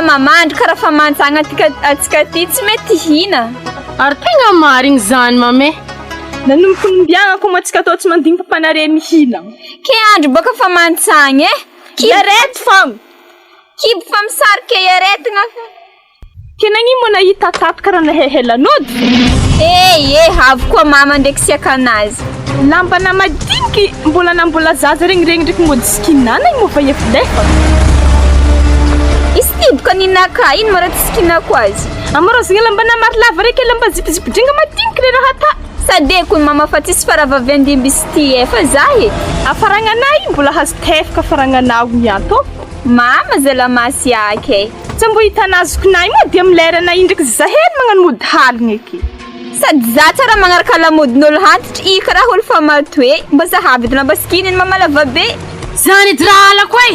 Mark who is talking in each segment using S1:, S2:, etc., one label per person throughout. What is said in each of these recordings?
S1: mamandry karaha fa mantsagna atsika ty tsy mety hina.
S2: Ary tegna marigny zany mame.
S3: Nanomboky nimbiagna ko moa tsika atao tsy mandigny papanare mihina.
S1: Ke andro baka fa mantsagna
S3: Arety fogna.
S1: Kibo fa misarika aretigna fa.
S3: Ke nagnino mo nahita tato karaha nahehelan'ody?
S1: Avy koa mama ndraiky siakanazy.
S3: Lambana madiniky mbola zaza regny ndraiky mody skinana igny mo fa efilefa.
S1: Izy ty boka ninaka, ino mo raha ty skinako azy?
S3: Amarozagna lambana maro lava reky lamba zipizipidringa madiniky le raha ta.
S1: Sadeko mama fa tsisy faravavy andimby izy ty fa zahe.
S3: Afaragnanahy igny mbola hazo tefaka afaragnanahy mianto.
S1: Mama zala masy yake.
S3: Tsy mbo hitanazoko nahy mo dia milerana iny ndraiky zahely magnano mody haligna eky.
S1: Sady za tsara magnaraka lamodin'olo hantitra i karaha olo fa matoe. Mba sahaby lamba skiny ny mama lava be.
S2: Zany dralako e.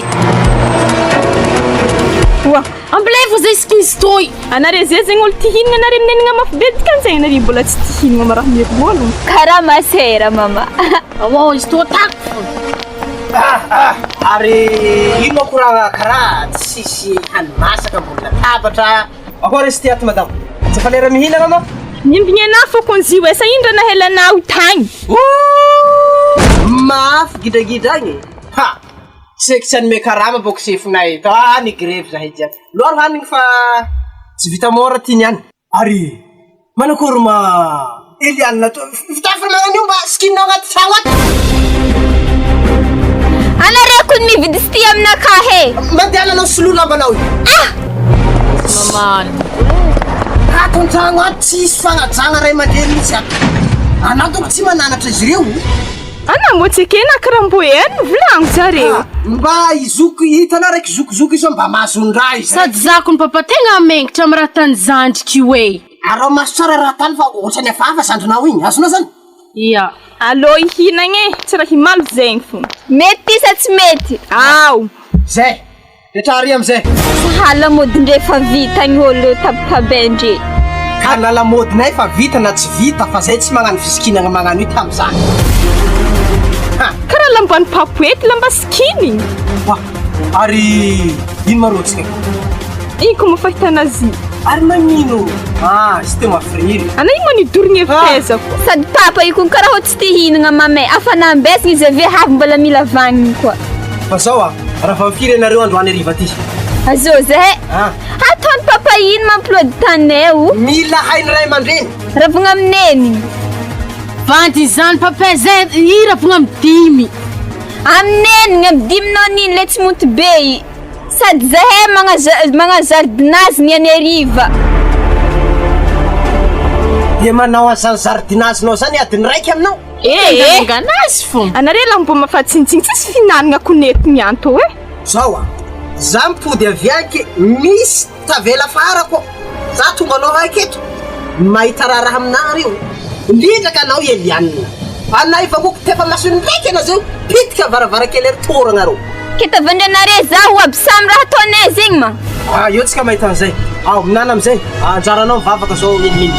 S3: Wa,
S2: amblevo zay skiny stoy.
S3: Anare zay zegny olo ty hinagna anare minenagna mafy be dikan'izay anare mbola tsy ty hinagna maraha miroolo.
S1: Karaha masera mama.
S2: Awo izy tô tako.
S4: Ary ino koragna karaha tsisy hanimasaka mbola tabatra. Ako resy ty ato madamo. Tsy fa lera mihinagna ma?
S3: Nimbigna fô konziwa esa indra nahelanao tagny.
S4: Mafy gidragidra agny. Ha! Seky tsy anome karama boko sefinay ito. Ny greve zahay jiaby. Loaro hanigny fa tsy vita mora ty niany. Ary manakory ma Eliane to. Fitafy magnano io mba skinao agnaty tragno ato.
S1: Anareko ny mividy sy ty aminaka he.
S4: Mandeha anao solo lambanao io.
S2: Maman.
S4: Ato an-tragno ato tsisy fagnajagna ray aman-dreny mihitsy ato. Anao donko tsy mananatra izy ireo.
S3: Ana mo tsy kena karambo eno volagno zareo.
S4: Mba izoko hitanao raiky zokizoko iso mba mahazondra izy.
S2: Sady zako ny papa tegna mengitra amin'ny raha tany zandriky io e.
S4: Arao maso tsara raha tany fa ohatrany afafa zandrinao igny. Azonao zany?
S2: Ia.
S3: Allo ihinagna tsy raha himaly zegny fô.
S1: Mety sa tsy mety?
S3: Aw.
S4: Zay. Rehetra ary amizay.
S1: Sahala modindre fa vita ny olo tabtabendre.
S4: Ka na lamodinay fa vita na tsy vita fa zay tsy magnano fisikinagna magnano io tamizany.
S3: Karaha lambany papoety lamba skiny.
S4: Wa, ary ino marotsika?
S3: Ino ko mafahitanazy?
S4: Ary magnino? Izy te mafriry.
S3: Ana ino manidorigny efezako?
S1: Sady papa io kung karaha tsy ty hinagna mamay. Afa nambesiny izy ave havy mbola mila vaniny koa.
S4: Fa zao raha fa mifiry anareo androany ariva ty.
S1: Azo zay. Ataony papa ino mamplody tanay o?
S4: Mila hainy ray aman-dreny.
S1: Ravogna amineny.
S2: Vandy zany papa zay i ravogna amdimy.
S1: Amineny amdiminao niny le tsy monty be i. Sady zahay mga jardinazy ny aneriva.
S4: Dia manao azany jardinazinao zany adiny raiky aminao?
S2: Ganazy fô.
S3: Anare lambo mafatsintsiny tsisy finanagna konety mianto e.
S4: Zao za mipody avy aky misy tavela fara ko. Za tonga anao aketo. Mahita raha aminary io. Lidraka anao Eliane. Anay fa koko tefa masony ndraiky anao zao. Pitika varavarakely ery toragna rô.
S1: Kita vandrenare zaho aby samy raha ataonay zegny ma.
S4: Io tsika mahita an'izay. Minana amizay. Anjaranao mivavaka zao miniminy.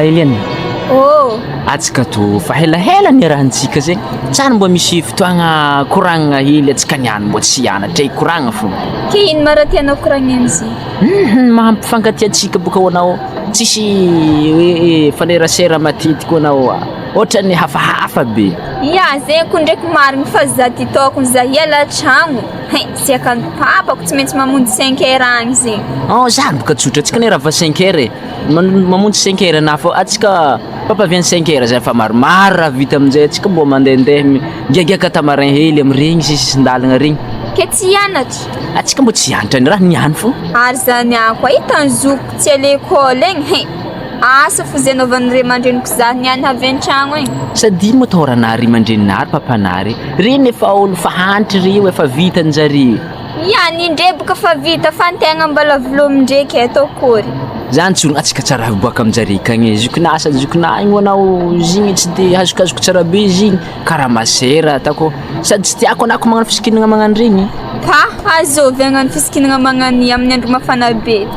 S5: Eliane.
S6: Atsika to fa hela ny rahantsika zegny. Tsara mbo misy fotoagna koragna hely atsika niany mbo tsy hianatra koragna fô.
S1: Ke ino mara tianao koragna amzy?
S6: Mampifankatia atsika boka hoanao. Tsisy hoe fanerasera matetiky hoanao. Ohatrany hafahafa be.
S1: Ya, zegny ko ndraiky marigny fa za ty taoko za hiala tragno. Si akan'ny papako tsy maintsy mamonjy 5 heures agny zegny.
S6: Zany boka tsotra atsika ne raha va 5 heures mamonjy 5 heures na fô atsika papa vient 5 heures zay fa maromaro raha vita aminjay atsika mbo mandehandeha giagiaka tamarin hely amregny sisindalagna regny.
S1: Ke tsy hianatra?
S6: Atsika mbo tsy hianatra ny raha niany fô.
S1: Ary zany ako hitan'ny zoko tsy à l'école egny. Asa fizanaovan'ire mandreniko za niany avy an-tragno igny.
S6: Sady motoranary mandreninary papanary. Reny efa olo fa hantry rio efa vitan'jareo.
S1: Ya nindreboka fa vita fa antegna mbala velomindreky atao kory.
S6: Zany tsoro atsika tsara boaka amin'jareo kagny zokinasa zokina igny anao zigny tsy de azokazoko tsara be zigny karaha masera atako sady tsy tiako anako magnano fisikinana magnano regny.
S1: Pa azovy agnano fisikinana magnano amin'ny andro mafana be.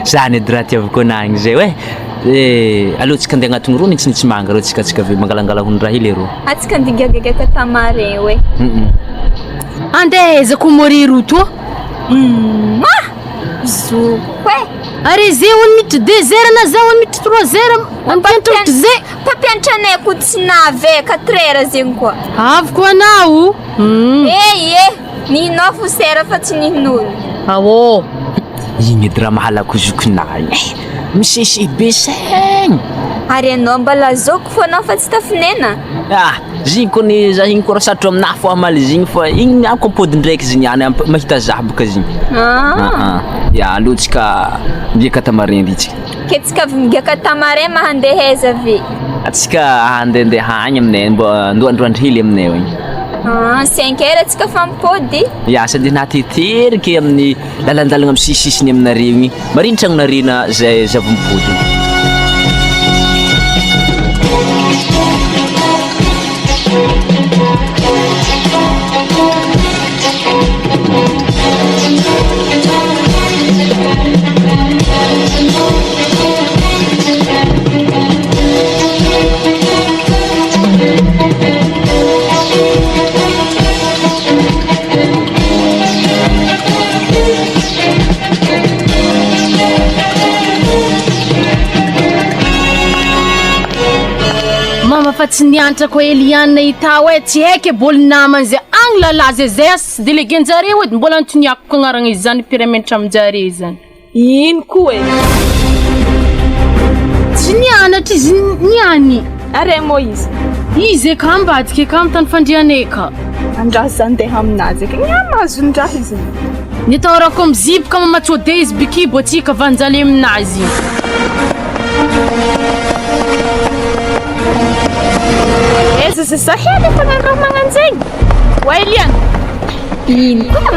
S6: Zany edy raha tiavako anagny zay hoe. Aloha tsika andeha agnatony rony tsy manga rô tsika ve mangalangala hony raha hely rô.
S1: Atsika ndigagagaka tamarin we.
S2: Andehezako mori roto.
S1: Zokwe.
S2: Ary zay on minute 2 heures na za on minute 3 heures ampiantra zay.
S1: Pampiantranay ko tsy nave 4 heures zegny koa.
S2: Avy anao.
S1: Nihinao fo sera fa tsy nihin'olo.
S2: Awo.
S6: Igny edy raha mahalako zokinay. Misesy be saigny.
S1: Ary anao mbala zoko fo anao fa tsy tafinena.
S6: Zigny koa ni za igny koa rasatro aminah fo amaly zigny fa igny ako ampody ndraiky zigny any mahita za boka zigny. Ya alotsika mbiaka tamarin tsika.
S1: Ke tsika mbiaka tamarin mahandeheza ve.
S6: Atsika handehandeha agny aminay mbo androandro hely aminay igny.
S1: 5 heures tsika fa mipody.
S6: Ya sady nateteriky amin'ny lalandalagna amin'ny sisisiny aminareo igny. Marindra narena zay zava-mipody.
S2: Fa tsy niantra ko Eliana ita hoe tsy haiko boly namany zay agny lalazy zay sy delegenjareo edy mbola antoniako kognaragna izany piramentra aminjare zany.
S3: Ino koa
S2: tsy nianatra izy niany.
S3: Are Moizy.
S2: Izy ka ambadika ka amin'ny tany fandrianay ka.
S3: Andraha zandeha aminazy ka nyamazo ndraha izy.
S2: Nitaorako miziboka mamatsode izy bikibo atsika vanjaly aminazy.
S3: Za hely fagnarao magnanzegny. Wa Eliana.
S1: Ino koa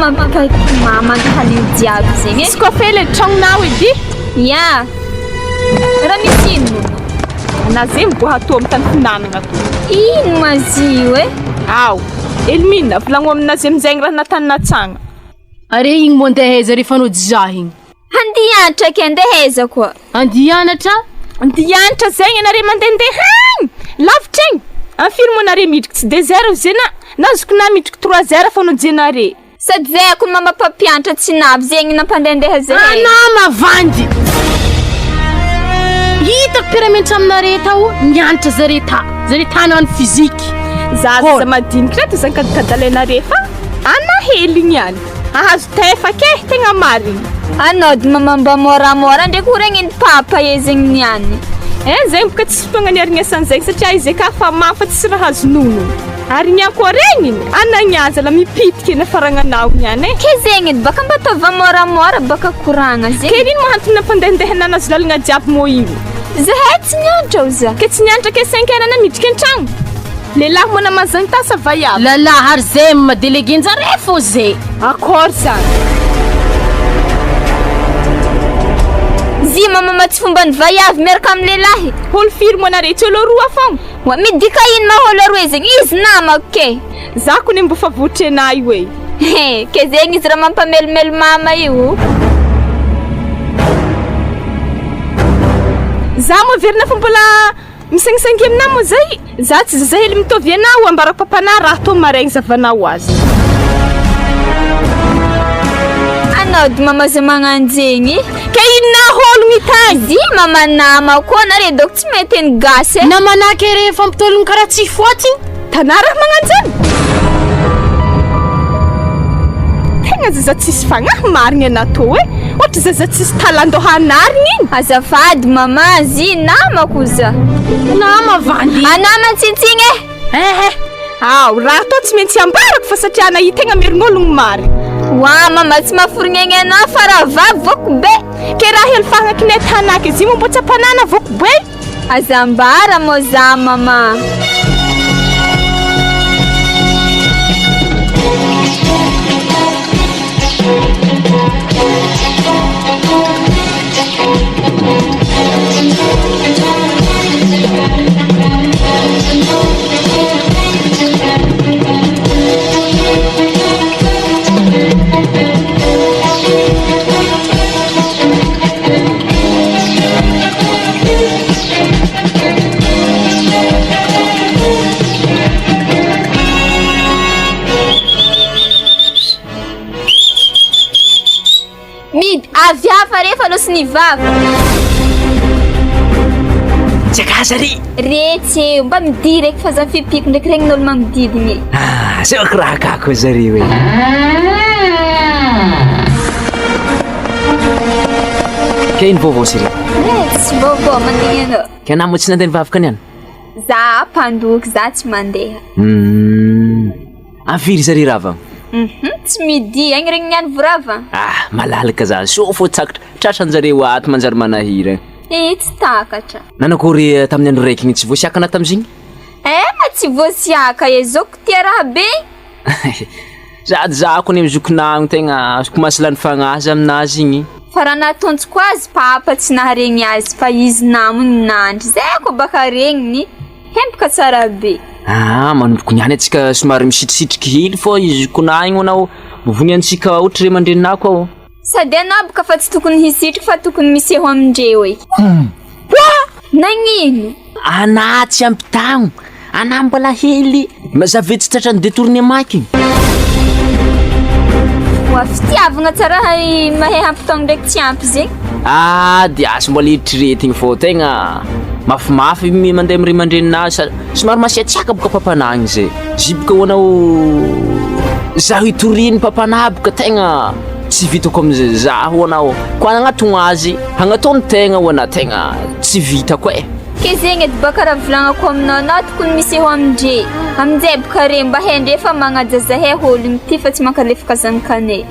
S1: mamantahali jiaby zegny.
S3: Izy koa fele tragnonao edy.
S1: Ya. Raha misy ino?
S3: Ana zegny mbo hatao amin'ny tany finanagna to.
S1: Ino mazio e?
S3: Aw. Elmina volagno aminazy amizegny raha natany natsagna.
S2: Are igny mo andeheza rehefa anao jahigny.
S1: Andianatra ke andeheza koa.
S2: Andianatra?
S3: Andianatra zegny anare mandendeha agny. Lavitra igny. Anfiry nare midriky tsy de 0 zena nazoko na midriky 3 heures fa nojenare.
S1: Sady zay ako mama pampianatra tsy navy zegny nampandendeha zay.
S2: Nama vandy. Hitako piramentra aminare tao nianatra zareta ny fizika.
S3: Za madinika reto zankadikadalenare fa ana hely niany. Ahazo tefa ke tegna marigny.
S1: Anao dy mama mba moramora ndraiky horegniny papa e zegny niany.
S3: Zegny boka tsy fagnaniarigna san'zegny satria izy ka fa mafa tsy raha azo nono. Ary niako regniny anagnaza la mipitika na faragnanao niany.
S1: Ke zegny baka mba tova moramora baka koragna zegny.
S3: Ke rino mahantony nampandendehana anazy lalagna jiaby mo igny.
S1: Zahay tsy niantra o za.
S3: Ke tsy niantra ke 5 heures na midriky an-tragno. Lehilahy mo namazagny tasa vaiavy.
S2: Lalahy ary zay madelegenjare fô zay.
S3: Akôry zany.
S1: Zi mama tsy fomba ny vaiavy miaraka amin'ny lehilahy.
S3: Holo firy mo nare tsy olo roa fogna.
S1: Wa midika ino ma holo roa zegny izy namako ke.
S3: Za ko mbo fa votry anay we.
S1: Ke zegny izy raha mampamelimely mama io.
S3: Za mo verina fa mbola misangisangy aminao mo zay. Za tsy zahely mitovy anao ambarako papana raha to maregny zavanao azy.
S1: Anao dy mama za magnanjegny.
S3: Ke ina holo mitany.
S1: Zi mama nama ko nare dok tsy mety ny gasy.
S2: Namanake rehefa mitologny karaha tsy foatiny.
S3: Tanara magnanjany. Tegna zaza tsisy fagnahy marigny anatô e. Ohatra zaza tsisy talandohanarigny iny.
S1: Azafady mama zi namako za.
S3: Nama vandy.
S1: Anama tsintsigny e.
S3: Aw, raha to tsy maintsy ambarako fa satria na tegna merign'ologno marigny.
S1: Wa mama tsy maforigna anao fa raha vavy voko be.
S3: Ke raha hely fagnakinay tanaka izy mo mbo tsy ampanana voko be.
S1: Azambara mo za mama. Avy hafa rehefa lo sy ny vava.
S6: Tsakazary.
S1: Retsy mba midiry eky fa za fipiko ndraiky regnin'olo magnodidiny.
S6: Zao raha kako zary hoe. Ke iny vaovao siri.
S1: Retsy vaovao mandeha anao.
S6: Ke anao mo tsy nandeha nivavaka niany?
S1: Za mpandoky za tsy mandeha.
S6: Afiry zary rava?
S1: Tsy midi agny regny niany vorava.
S6: Malalaka za so fo tsakatra tratranjareo ato manjary manahira.
S1: Tsy takatra.
S6: Nanakory tamin'ny andro raiky igny tsy voasiakana tamizigny?
S1: Ma tsy voasiaka ezoko tia raha be.
S6: Sady za koa ny zokinagno tegna komasilany fagnazy aminazy igny.
S1: Fa raha natontsiko azy papa tsy naharegny azy fa izy namony nandry. Zay ko baka regniny hempaka tsara be.
S6: Manomboko niany atsika somary misitrisitriky hely fô izy konay igny anao mivoniantsika ohatra re mandrenina koa.
S1: Sady anao boka fa tsy tokony hisitriky fa tokony miseho amindreo e. Nagnino?
S6: Ana tsy ampy tagno. Ana mbola hely. Mazave tsy tratran'ny détournement igny.
S1: Wa fitiavana tsara mahay hampitagno ndraiky tsy ampy zegny.
S6: Dia mbola eritreretigny fô tegna mafimafy mandeha amire mandreninazy somary masiatsiaka boka papanagny zay. Ziboka hoanao zaho itoriny papanah boka tegna tsy vitako amizay zaho anao. Ko agnatogno azy hagnataony tegna hoana tegna tsy vitako e.
S1: Ke zegny edy baka raha volagnako aminao anao tokony miseho amindre. Aminjay boka re mba haindre fa magnajazahay ologno ty fa tsy mankalefaka zanakanay.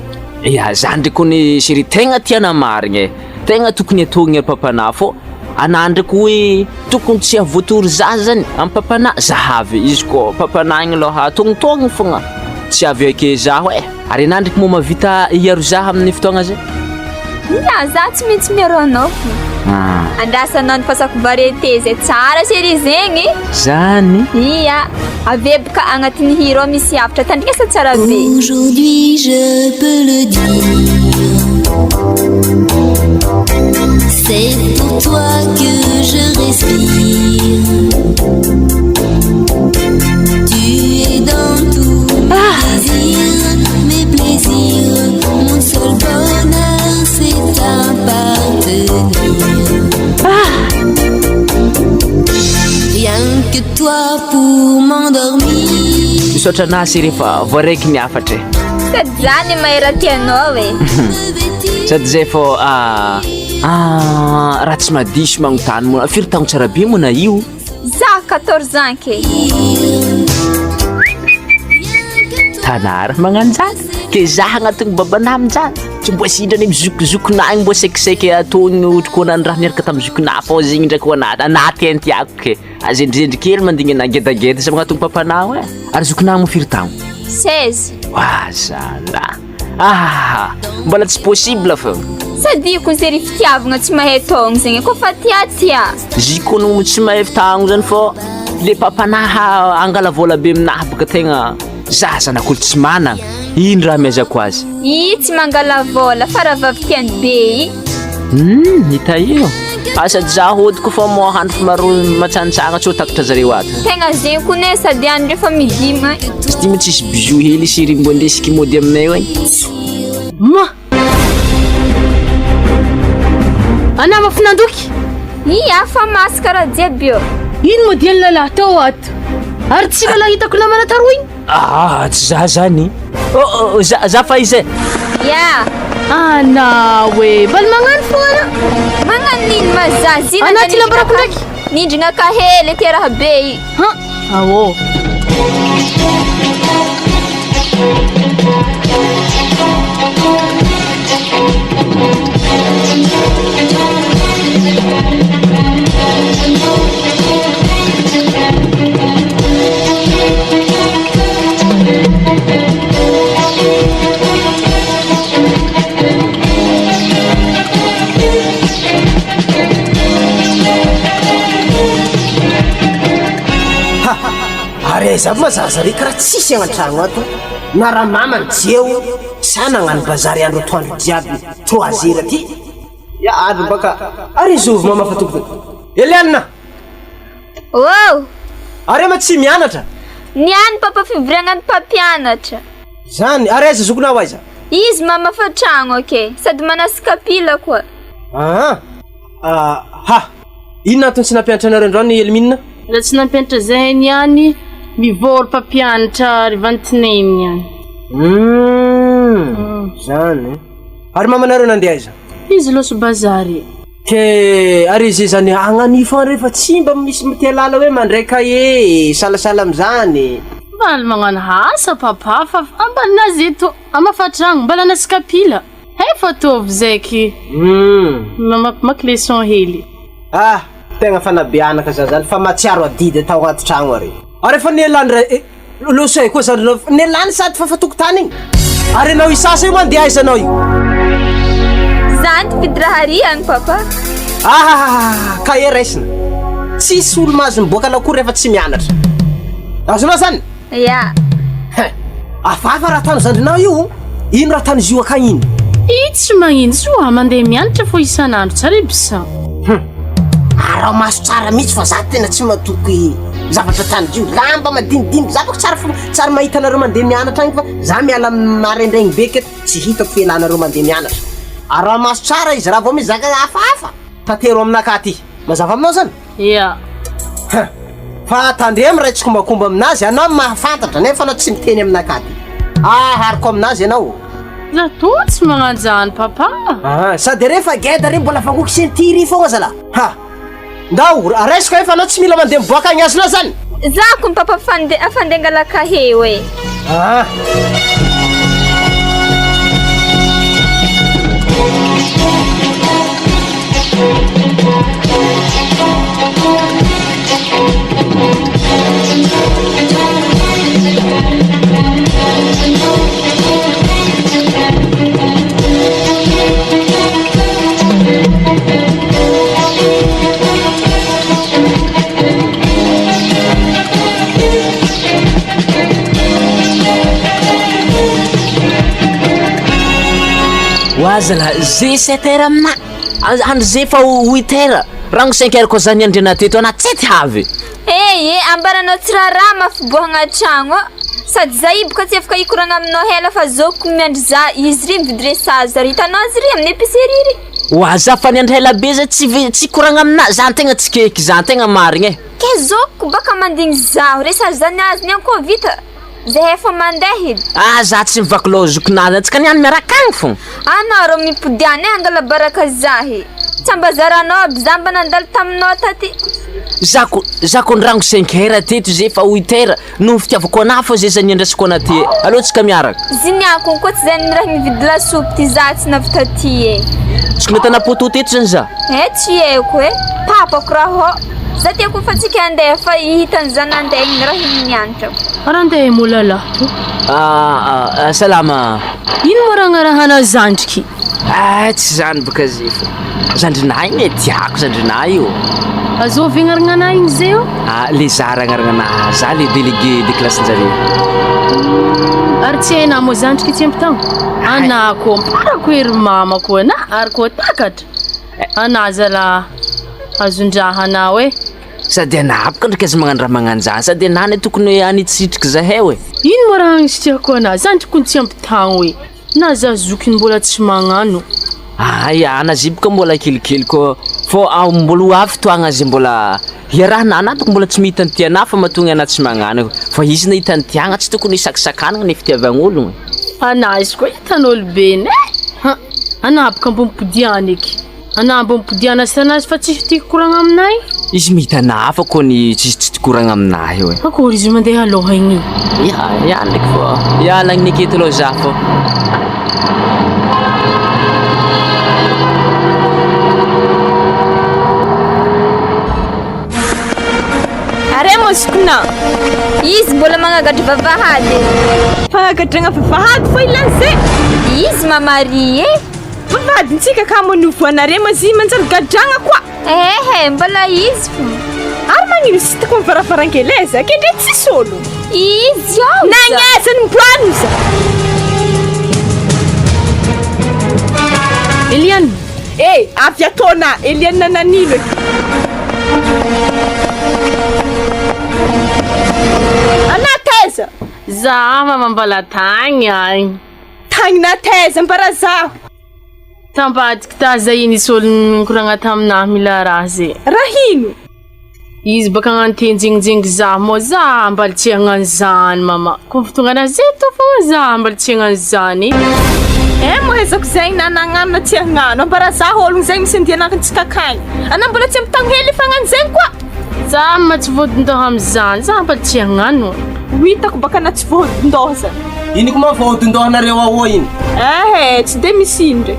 S6: Zany ndraiky kony chéri tegna tiana marigny e. Tegna tokony atogny papanah fô ana ndraiky hoe tokony tsy avoatory za zany amin'ny papanah zahavy izy ko papanah igny aloha atognotogny fogna tsy avy ake zaho e. Ary ana ndraiky mo mavita hiaro zaho amin'ny fotoagna zay?
S1: Za tsy maintsy miaro anao. Andrasanao ny pasako varieté zay tsara chéri zegny.
S6: Zany?
S1: Iya. Ave boka agnatin'ny hiro misy hafatra tandresa tsara be.
S7: Aujourd'hui je peux le dire. C'est pour toi que je respire. Tu es dans tous mes plaisirs. Mon seul bonheur c'est t'appartenir. Rien que toi pour m'endormir.
S6: Misaotra anasy rehefa voaraiky miafatra.
S1: Sady zany mahera tianao e.
S6: Sady zay fô raha tsy madiso magnotany mo firy tagno tsara be mona io?
S1: Za 14 ans ke.
S6: Tanara magnano zany ke zaho agnatin'ny babanahy amin'izany tsy mbo sidrany mizokizokinay mbo saikisaiky atony ohatra ko nany raha miaraka tamin'ny zokinah fô zegny ndraiky anaty any tiako ke azendrezendry kely mandigny anagedageda sa magnatony papanahy e. Ary zokinah mo firy tagno?
S1: 16.
S6: Zala mbola tsy possible fa
S1: Sady ko zay fitiavana tsy mahay togno zegny ko fa tia.
S6: Zikono tsy mahay tagno zany fô le papanahy angala vola be aminahy boka tegna zaza nakolo tsy managna. Ino raha miazako azy?
S1: Tsy mangala vola fa raha vavy tiany be i.
S6: Hita io. Sady zaho hodiko fa mo handro maro matsantsagna tsy ho takatra zareo ato.
S1: Tegna zegny ko ne sady andreo fa midima.
S6: Tsy dimy tsisy bijou hely chéri mbo ndesika mody aminay hoe.
S2: Ana mafinandoky?
S1: Iya fa maskara jiaby io.
S2: Ino mody any lalahy tao ato? Ary tsy lalahy hitako namana taro igny?
S6: Tsy za zany. Za fa izy.
S1: Ya.
S2: Ana we, bal magnano foana.
S1: Magnano nino mazazy?
S2: Ana ty lambarako ndraiky?
S1: Nindrigna ka hely ty raha be i.
S2: Awo.
S4: Are aiza mazaza ry karaha tsisy agnatragno ato na raha mamany jeo sana agnano bazary andro atoandro jiaby 3 heures aty ya andro baka ary zovy mama fatoko Eliana
S1: Wow!
S4: are ma tsy mianatra
S1: Niany papa fivoriagnany mpampianatra.
S4: zany are aiza zokonao aiza
S1: Izy mama fa tragno ake, sady manasy kapila koa.
S4: Ha inona antony tsy nampianatra anareo androany Elmina
S2: Raha tsy nampianatra zay niany mivory mpampianatra rivantineny niany.
S4: Zany ary mamanareo nandeha aiza
S2: Izy loso bazary.
S4: ke ary izy zany agnanifo rehefa tsy mba misy mity alala hoe mandray kaye salasala am'izany
S2: Valy magnano asa papa fa ambanazy eto amafatragno mbala nasy kapila. Efa tovy zaiky. Mamakimaky leçon hely.
S4: Tegna fanabeanaka zany fa matsiaro adidy atao agnaty tragno ary. Ary efa nielany losay koa zany nielany sady fa fatokotany igny. Ary anao isasa io mandeha aiza anao io?
S1: Zany tipidy raha riany papa.
S4: Kaye raisina. Tsisy olo mahazo miboaka lakory rehefa tsy mianatra. Azonao zany?
S1: Ya.
S4: Afafa raha tano zandrinao io. Ino raha tano izy io akagny iny?
S2: Tsy magnino soa mandeha mianatra fo isan'andro tsara ibisa.
S4: Raha maso tsara mihitsy fa za tena tsy matoky zavatra tany io lamba madinidiny zavako tsara mahita anareo mandeha mianatra agny fa za miala marendraigny beky tsy hitako fialanareo mandeha mianatra. Raha maso tsara izy raha vao misy zaka hafahafa tatero aminaka aty mazava aminao zany?
S2: Ya.
S4: Fa tandre miraitsiko makomba aminazy anao mahafantatra nefa anao tsy miteny aminaka aty. Hariko aminazy ianao.
S2: Za to tsy magnano zany papa.
S4: Sady rehefa geda re mbola vakoky sentiry fogna zala. Ndao araisiko efa anao tsy mila mandeha miboaka agny azonao zany?
S1: Zako papa afandengala kahe we.
S6: Wazala zay 7 heures amina andro zay fa 8 heures rango 5 heures koa zany andrena teto ana tsety havy
S1: ambaranao tsiraraha mafibohagna tragno sady za iboka tsy afaka ikoragna aminao hela fa zoko miandry za izy ry mividy resazy ary hitanao azy ry amin'ny épicerie ry
S6: waza fa niandry hela be za tsy koragna amina za tegna tsy keky za tegna marigny
S1: ke zoko baka mandigny zaho resazy zany azy niany koa vita zay efa mandeha edy
S6: za tsy mivaky loha zokonazy tsika niany miaraka agny fogna
S1: anao rô mipodiany angala baraka zahy tsambazaranao aby za mba nandalo taminao taty
S6: zako ndrango 5 heures teto zay fa 8 heures no fitiavako ana fô zay zany andrasako ana ty alô tsika miaraka
S1: ziniako koa tsy zany raha mividy lasopy ty za tsy navita ty
S6: tsika natana poto teto zany za
S1: tsy eko papako raha za tiako fa tsika andeha fa hitany za nandeha igny raha igny nianatra
S2: Ara andeha molala
S6: salama
S2: ino moragnarahana zandriky
S6: tsy zany baka zay fa zandrinahy igny tiako zandrinahy io
S2: azovy agnaragna igny zay io
S6: le zara agnaragna za le délégué de classe-njare
S2: ary tsy hainao moa zandriky tsy ampy tagno ana koa mparako hery mama koa na ary koa takatra ana zala azondrahanao
S6: sady anapaka ndraiky azy magnano raha magnano zany sady anany tokony hoe anitsitriky zahay
S2: ino moa raha agnisitriako ana zandriko tsy ampy tagno na za zokiny mbola tsy magnano
S6: anazy boka mbola kelikely koa fô mbola ho avy toagna azy mbola iarahana anatoko mbola tsy mihita ny tiana fa mahatonga ana tsy magnano fa izy nahita ny tiagna tsy tokony hisakisakana ny fitiavagn'ologno
S2: anazy koa hitan'olo be ne anabaka mbo mipodiany eky ana mbo mipodiana sy anazy fa tsisy tiako koragna aminay
S6: izy mihita ana fa koa ny tsisy tikoragna aminahy
S2: akory izy mandeha aloha igny
S6: ya ndraiky fô lagny ny aketo aloha za fô
S3: Are mo zokona.
S1: Izy mbola magnagadry vavahady.
S3: Fanagadragna vavahady fo ilan'izay.
S1: Izy mamary
S3: Vavahadintsika ka manovo anare mazy manjary gadragna koa.
S1: mbola izy fo.
S3: Ary magnino sitako amin'ny varavarankeleza kendre tsisy olo.
S1: Izy ao
S3: Nagnezany mboano za.
S2: Eliane,
S3: Avy ataona Eliane nanilo. Anateza.
S2: za mama mbala tagny agny.
S3: Tagny nateza mbarazaho.
S2: Tambadiky taza iny isy olo nikoragna taminahy mila raha zay.
S3: Rahino.
S2: Izy baka agnatenjingjingy za mo za mbala tsy hagnano zany mama. Koa fotonga anazy zay tô fogna za mbala tsy hagnano zany.
S3: Mohezako zay nanagnano tsy hagnano. Ambarazaho ologno zay misy andianakantsika akagny. Ana mbola tsy ampitagny hely fagnano zay koa.
S2: Za ma tsy vodin-doha am'izany, za mbala tsy hagnano.
S3: Hitako baka na tsy vohodin-doha zany.
S4: Iny koa vohodin-dohanareo ao iny.
S3: Tsy de misy indre.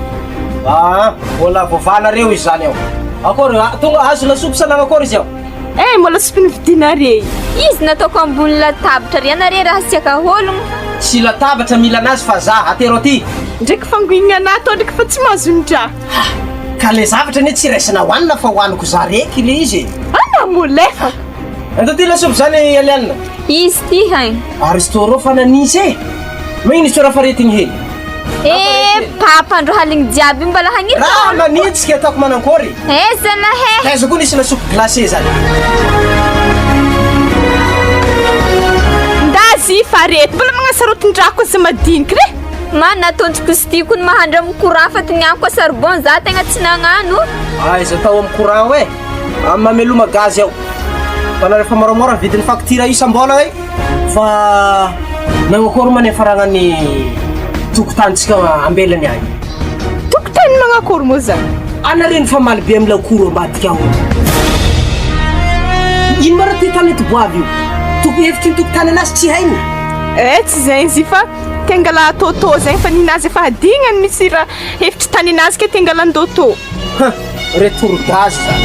S4: Mbola vovanareo izy zany ao. Akory tonga azo lasopy sanagna akory izy ao.
S3: Mbola sopiny vidinare.
S1: Izy nataoko ambony latabatra ry anare raha siaka ologno.
S4: Tsy latabatra mila anazy fa za atero aty.
S3: Ndraiky fangoignana atao ndraiky fa tsy mahazondraha.
S4: Ka le zavatra ne tsy raisina hoanina fa hoaniko za reky le izy.
S3: Molefa.
S4: Ento ty lasopy zany Eliane.
S1: Izy ty haigny.
S4: Restaurant fa nanisy magnino izy tsora faretigny hely.
S1: Papandro haligny jiaby mbala hagnitao.
S4: Raha manitsika ataoko manankory.
S1: Zalahe.
S4: Aiza koa nisy lasopy glacé zany.
S3: Ndazy farety mbola magnasarotin-draha koa sa madinika re.
S1: Natonjoko izy ty koa mahandro amin'ny courant fa tiniako koa charbon za tegna tsy nagnano.
S4: Aiza tao amin'ny courant mameloma gaz ao. Fa na rehefa moramora vidin'ny facture isam-bola fa nagnakory manefaragna tokotantsika ambelany agny.
S3: Tokotany magnakory moa zany.
S4: Anareny fa maly be amin'ny lakoro ambadika ao. Ino mara ty tany toboavy io? Hevitry ny tokotany anazy tsy hainy.
S3: Tsy zay izy fa tengala tôtô zay fa ninazy efa hadignany misy raha hevitry tany anazy ke tengalan-dôtô.
S4: Retour gaz zany.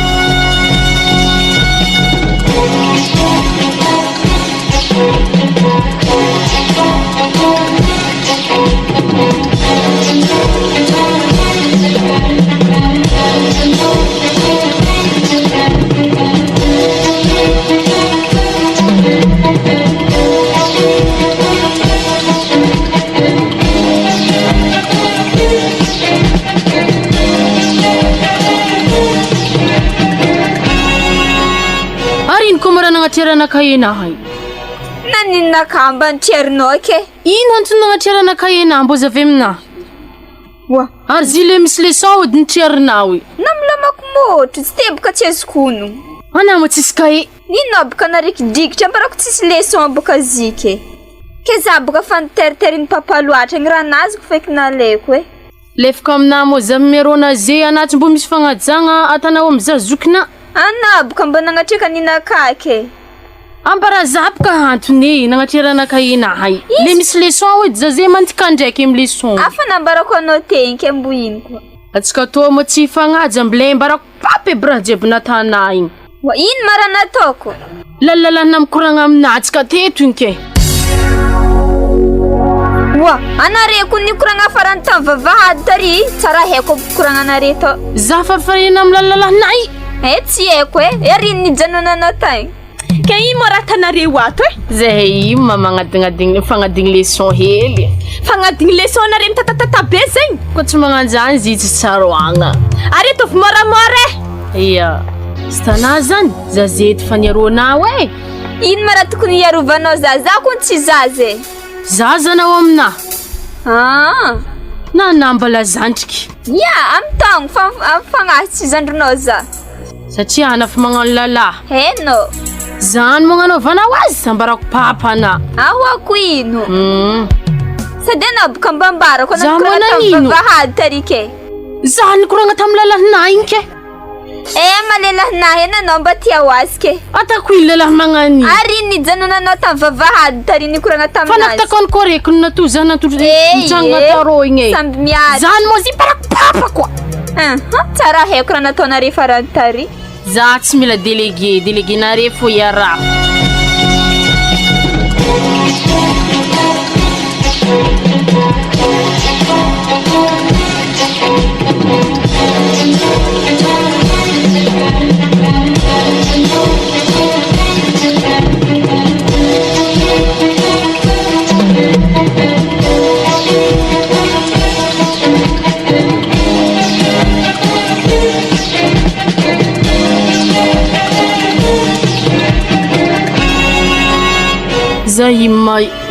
S2: Nagnatriaranakaenahay.
S1: Naninona kamba nitriarinao ke?
S2: Ino antony nagnatriaranakaena mbo zavy aminahy? Ary zile misy leçon ody nitriarinao.
S1: Namlamako motro tsy teboka tsy azoko ono.
S2: Anamo tsisy kae.
S1: Nino boka narikidikitra ambarako tsisy leçon boka zike. Ke za boka fa niteriteriny papa loatra ny raha naziko feky naleko
S2: Lefaka aminahy mo za merona zay anaty mbo misy fagnajagna atanao am'zazokina.
S1: Boka mba nagnatrika ninakake.
S2: Ambarazapaka antony nagnatriaranakaenahay. Le misy leçon ody zazay mantika ndraiky amin'ny leçon.
S1: Afa nambarako anao tenky amboiny koa.
S2: Atsika tô mo tsy fagnaja amble mbarako papy bra jiaby natana igny.
S1: Ino mara nataoko?
S2: Lalalanan'ny mikoragna aminahy atsika teto inke.
S1: Anare ko nikoragna farany tamin'ny vavahady tary tsara haiko koragna anare to.
S2: Za fafarina amin'ny lalalanay.
S1: Tsy haiko ery nijanonanao tagny.
S3: Ke imo raha tanareo ato
S2: Zay magnadingnadigny fagnadigny leçon hely.
S3: Fagnadigny leçon nare mitatatata be zegny.
S2: Koa tsy magnanjany izy tsy tsaroagna.
S3: Ary tovy moramora
S2: Iya. Stana zany zazety faniaronao
S1: Ino mara tokony iarovanao za koa tsy zaze.
S2: Zazanao aminahy. Nambala zandriky.
S1: Amin'ny tagno fagnahy tsy zandronao za.
S2: Satria anafa magnano lalahy.
S1: Heno.
S2: Zany magnanaovanao azy ambarako papana.
S1: Ahoako ino? Sady anao boka mbambarako
S2: Za mana nino?
S1: Vavahady tarike.
S2: Za nikoragna tamin'ny lalahinay inke.
S1: Malelahinahy anao mba tia ho azy ke.
S2: Atako iny lalahy magnani.
S1: Ary nijanonanao tamin'ny vavahady tary nikoragna taminazy.
S2: Fanaktakon korekiny natò za nitranga tarô igny
S1: Samby miady.
S2: Zany mo zy barako papa koa.
S1: Tsara haiko raha nataonare farany tary.
S2: Za tsy mila délégué nare fo iaraha.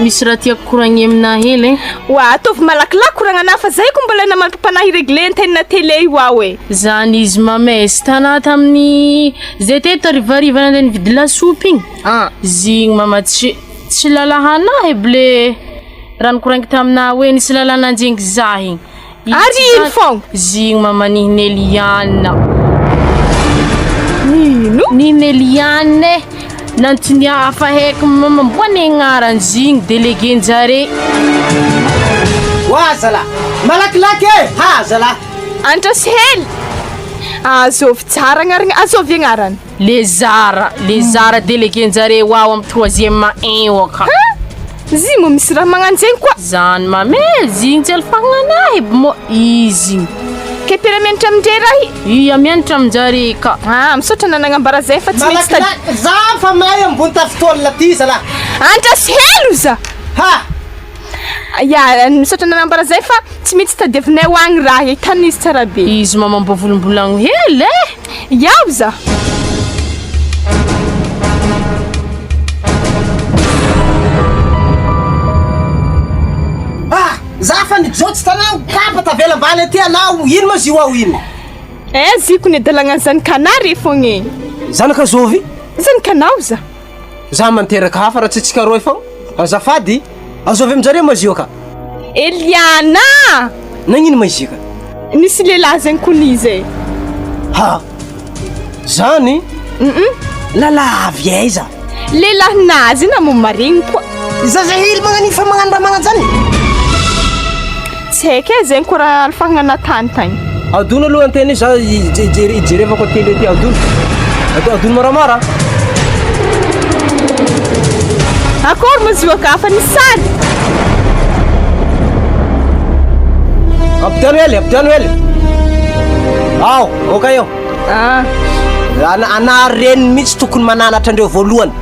S2: misy raha tiako koragny amina hely
S3: Wa atovy malakilaky koragna fa zay ko mbola namapanahy regle antenina télé io awe.
S2: zany izy mamesy tana tamin'ny zay teto arivariva nandeha nividy lasopy igny zigny mama tsy lalahanahy ble raha nikoragny tamina hoe nisy lalananjengy zah igny
S3: Ari ino fogna?
S2: zigny mama ni Neliana
S3: Ino?
S2: ni Neliane nantony hafa haiko mama mboany agnarany zigny délégué-njare
S4: Wa zala. Malakilaky ha zala.
S3: Andras hely. Azovy tsara agnarana, azovy agnarana.
S2: les zara délégué-njare wow am 3e waka
S3: Zy mo misy raha magnanjegny koa.
S2: zany mame zigny tsy alfagnanahy mo izy
S3: Ke piramianitra amindray rahy.
S2: amianatra aminjare ka
S3: Misaotra nanangambara zay fa tsy maintsy tady.
S4: Malakilaky za fa may ambony tafitôla ty zala.
S3: Andras hely za.
S4: Ha.
S3: Ya, misaotra nanangambara zay fa tsy maintsy tadiavinay ho agny raha hitany izy tsara be.
S2: izy mama mbo volombolagno hely
S3: Yaw za.
S4: Za fa nijotsy tanao kapa tavela ambany aty anao ino ma zio ao ino?
S3: Ziko ny adalagna zanakanary fogna.
S4: Zanaka zovy?
S3: Zanakanao za.
S4: Za manteraka hafa raha tsy tsika roy fogna. Azafady, azovy aminjare ma zio ka?
S3: Eliana!
S4: Nagnino ma izy ka?
S3: Nisy lehilahy zany konizy.
S4: Ha. Zany? Lalavy aiza?
S3: Lehilahy nazy na mo maregny koa.
S4: Zaza hely magnanifa magnano raha magnanjany.
S3: Tsy haiko zay ko raha alfahagna natany tagny.
S4: Adono aloha anteny za ijerevako tele ty adono. Adono maramara.
S3: Akory mo zio ka fa nisy sary.
S4: Abdiano hely. Ao, oka eo. Ana reny mihitsy tokony mananatra andreo voalohany.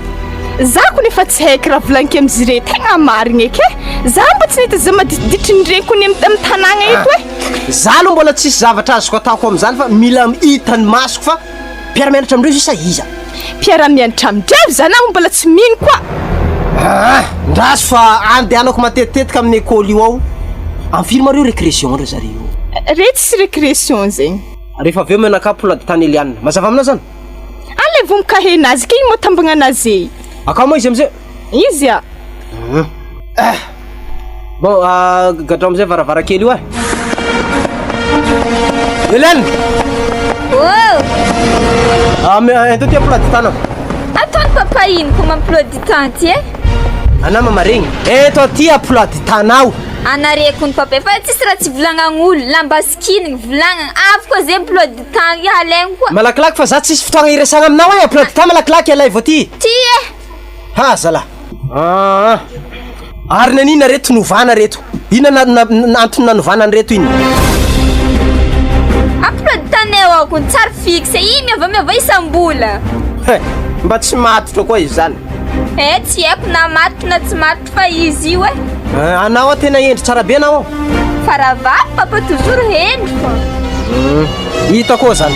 S3: Zako nefa tsy haiko raha volaniko am'izy re tegna marigny eke. Za mba tsy nahita za maditritrin'ireny kony amin'ny tanàgna eto e.
S4: Za aloha mbola tsisy zavatra azoko ataoko amin'izany fa mila hitany masoko fa mpiara-mianatra amindreo isa iza.
S3: Mpiara-mianatra amindreo za na mbola tsy mino koa.
S4: Ndraso fa andehanako matetitetika amin'ny école io ao. Amfiry reo récréation reo zareo.
S3: Re tsisy récréation zegny.
S4: Rehefa aveo menakapola de tany Eliane. Mazava amina zany?
S3: Ale vao mikahenazy ke mo tambagna anazy.
S4: Aka mo izy amizay?
S3: Izy a.
S4: Bon, gadra amizay varavarakely io Eliane! Ento ty apolady tanao.
S1: Ataony papa ino ko mamplody tanty
S4: Ana mamaregny. Eto ty apolady tanao.
S1: Anareko ny papa fa tsisy raha tsy volagnan'olo lamba skininy volagnana avy koa zay plody tany alaigny koa.
S4: Malakilaky fa za tsisy fotoagna iresagna aminao e apolady ta malakilaky alay vo ty.
S1: Ty
S4: Ha zala. Ary nanina reto novana reto. Ina antony nanovana reto ino?
S1: Upload taneo ako tsara fixe miava isam-bola.
S4: Mba tsy matotra koa izy zany.
S1: Tsy haiko na matotra na tsy matotra fa izy io
S4: anao tena endry tsara be anao.
S1: Faravako papa toujours endry fa.
S4: Hita koa zany.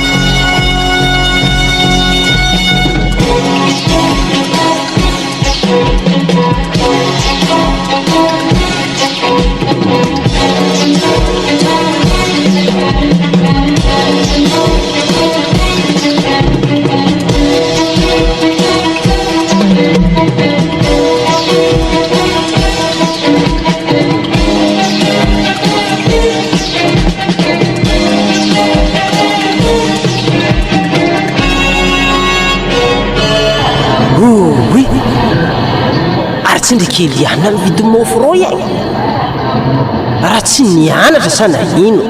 S4: Tsy ndraiky Eliana mividy mofo rô iahy. Raha tsy nianatra sa na ino.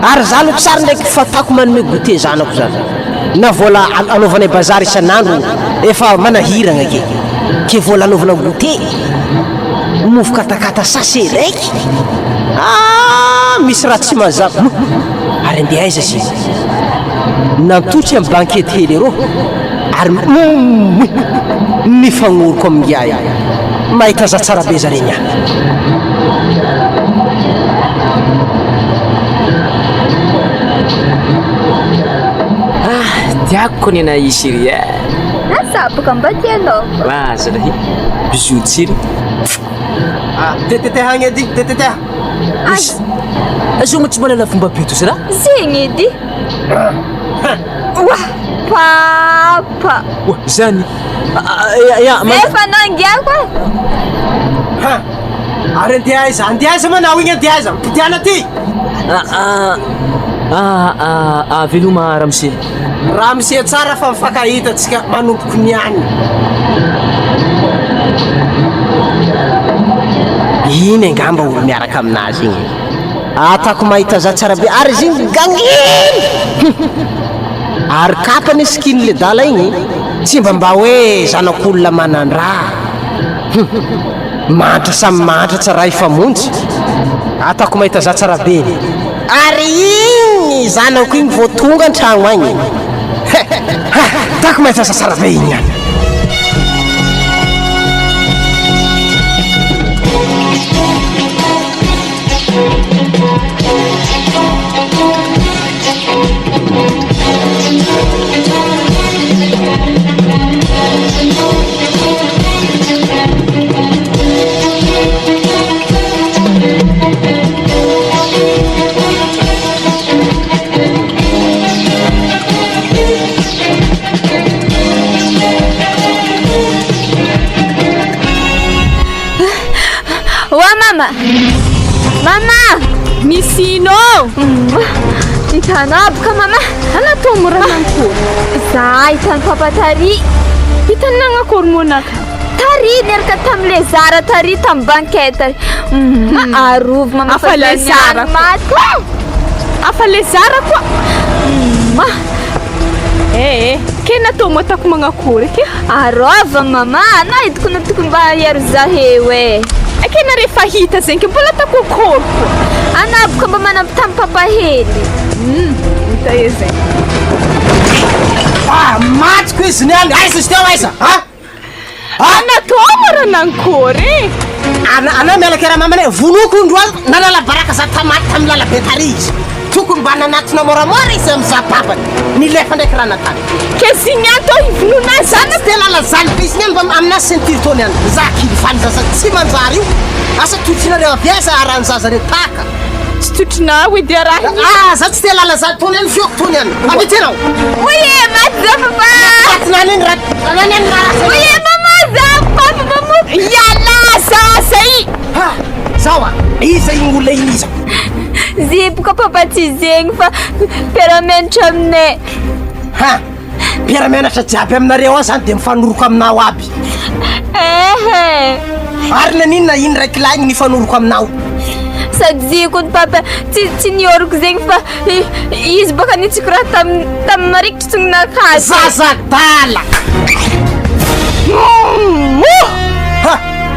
S4: Ary za aloha tsara ndraiky fatako manome goûter zanako zany. Na vola anaovanay bazary isan'andro efa manahiragna ke vola anaovana goûter. Mofo katakata sase raiky. Misy raha tsy mazava. Ary andeha aiza si. Nantotry amin'ny bankety hely rô. Ary mifagnoro comme yaya mahita za tsara be zareny
S6: tiako ny na isy ry
S1: Nasapaka mba tianao.
S6: Zalahy. Bisous tsiri.
S4: Tete hagny edy, tete.
S6: Azonga tsy malala fomba pito sira?
S1: Zegny edy. Wah, papa.
S6: Zany.
S1: Efa nangiako.
S4: Ary andiaiza manao igny andiaiza, pitiana ty.
S6: Veloma Ramse.
S4: Ramse tsara fa mifakahita tsika manompoko niany. Iny angamba olo miaraka aminazy igny. Atako mahita za tsara be ary izy igny ganginy. Ary kapany skin le dala igny tsy mba hoe zanak'olona manandraha. Mantra samy mantra tsara ifamonjy. Atako mahita za tsara be. Ary igny zanako igny vao tonga an-tragno agny. Atako mahita za tsara be igny any.
S1: Mama!
S3: Misino!
S1: Hitanao ka mama?
S3: Ana to morananko.
S1: Za hitan'ny papa tary.
S3: Hitan'ny nagnakory monaka.
S1: Tary neraka tam'le zara tary tam bankety. Arovy mama
S3: Afa le zara
S1: mata.
S3: Afa le zara koa. Kena to matako magnakory ke?
S1: Arova mama, na hitako na tokony mba hiaro zaheo e.
S3: Kena rehefa hita zegny mbola takokoriko.
S1: Anaboko mba manampy tamin'ny papa hely.
S3: Hita e zegny.
S4: Matiko izy niany, aiza izy teo aiza?
S3: Ana to moranankory.
S4: Ana miala kera mamane, vonoko ndroa nanala baraka za tamaty tamin'ny lalabe tary izy. Tokony mba nanatona moramora izy am'za papany. Nilefa ndraiky raha natany.
S3: Kezigny ato hivonona
S4: Zana tena lazany be izy niany mba amina ceinture tony any. Za kidifaly zaza tsy manjary io. Asa totsinareo aviasa aran'ny zaza reo taka.
S3: Tsy totrinao edy araha.
S4: Za tsy te lalazany tony any fioko tony any. Avitinao.
S1: Oye, maty za papa.
S4: Atinany any raha.
S1: Oye, mama za papa mama.
S3: Yala zazay.
S4: Zawa, iza igny olona igny iza.
S1: Zipoka papa tsy zegny fa mpiaramenatra aminay.
S4: Mpiaramenatra jiaby aminareo ao zany de mifanoroko aminao aby. Ary naninona iny raiky lahy igny nifanoroko aminao.
S1: Sady ziko ny papa tsy nioroko zegny fa izy baka nitsiko raha tamin'ny marikitry tsognonakazy.
S4: Zazadala!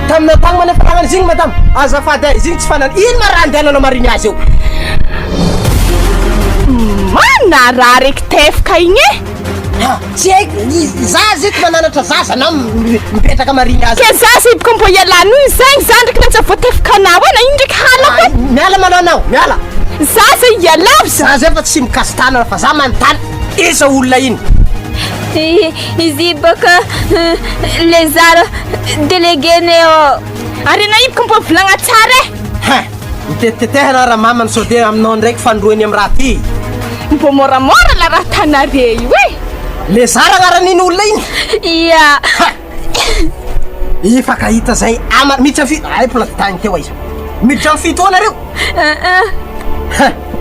S4: Tamina tagny manefa tagnana izy igny madame. Azafady izy igny tsy fanany. Ino ma raha andehanana mariny azy eo?
S3: Mana raha raiky tefaka igny e.
S4: Tsy haiko, za zito mananatra zaza na mipetraka mariny azy.
S3: Ke zaza iboko mbo ialanoy zegny za ndraiky nantsy voatefaka anao na iny ndraiky halako.
S4: Miala mananao, miala.
S3: Zaza ialavo za.
S4: Zaza efa tsy mikasitanana fa za manontany. Iza olona iny?
S1: Izy baka le zara délégué-ny ao.
S3: Ary na iboko mbo volagna tsara e.
S4: Mitetetehana raha mama nisode aminao ndraiky fandroeny amin'ny raha ty.
S3: Mbo moramora la raha tanare io e.
S4: Le zara agnaran'iny olona iny?
S1: Ia.
S4: Ifakahita zay ama miditra fito. Ay mbola tany teo izy. Miditra fito anareo?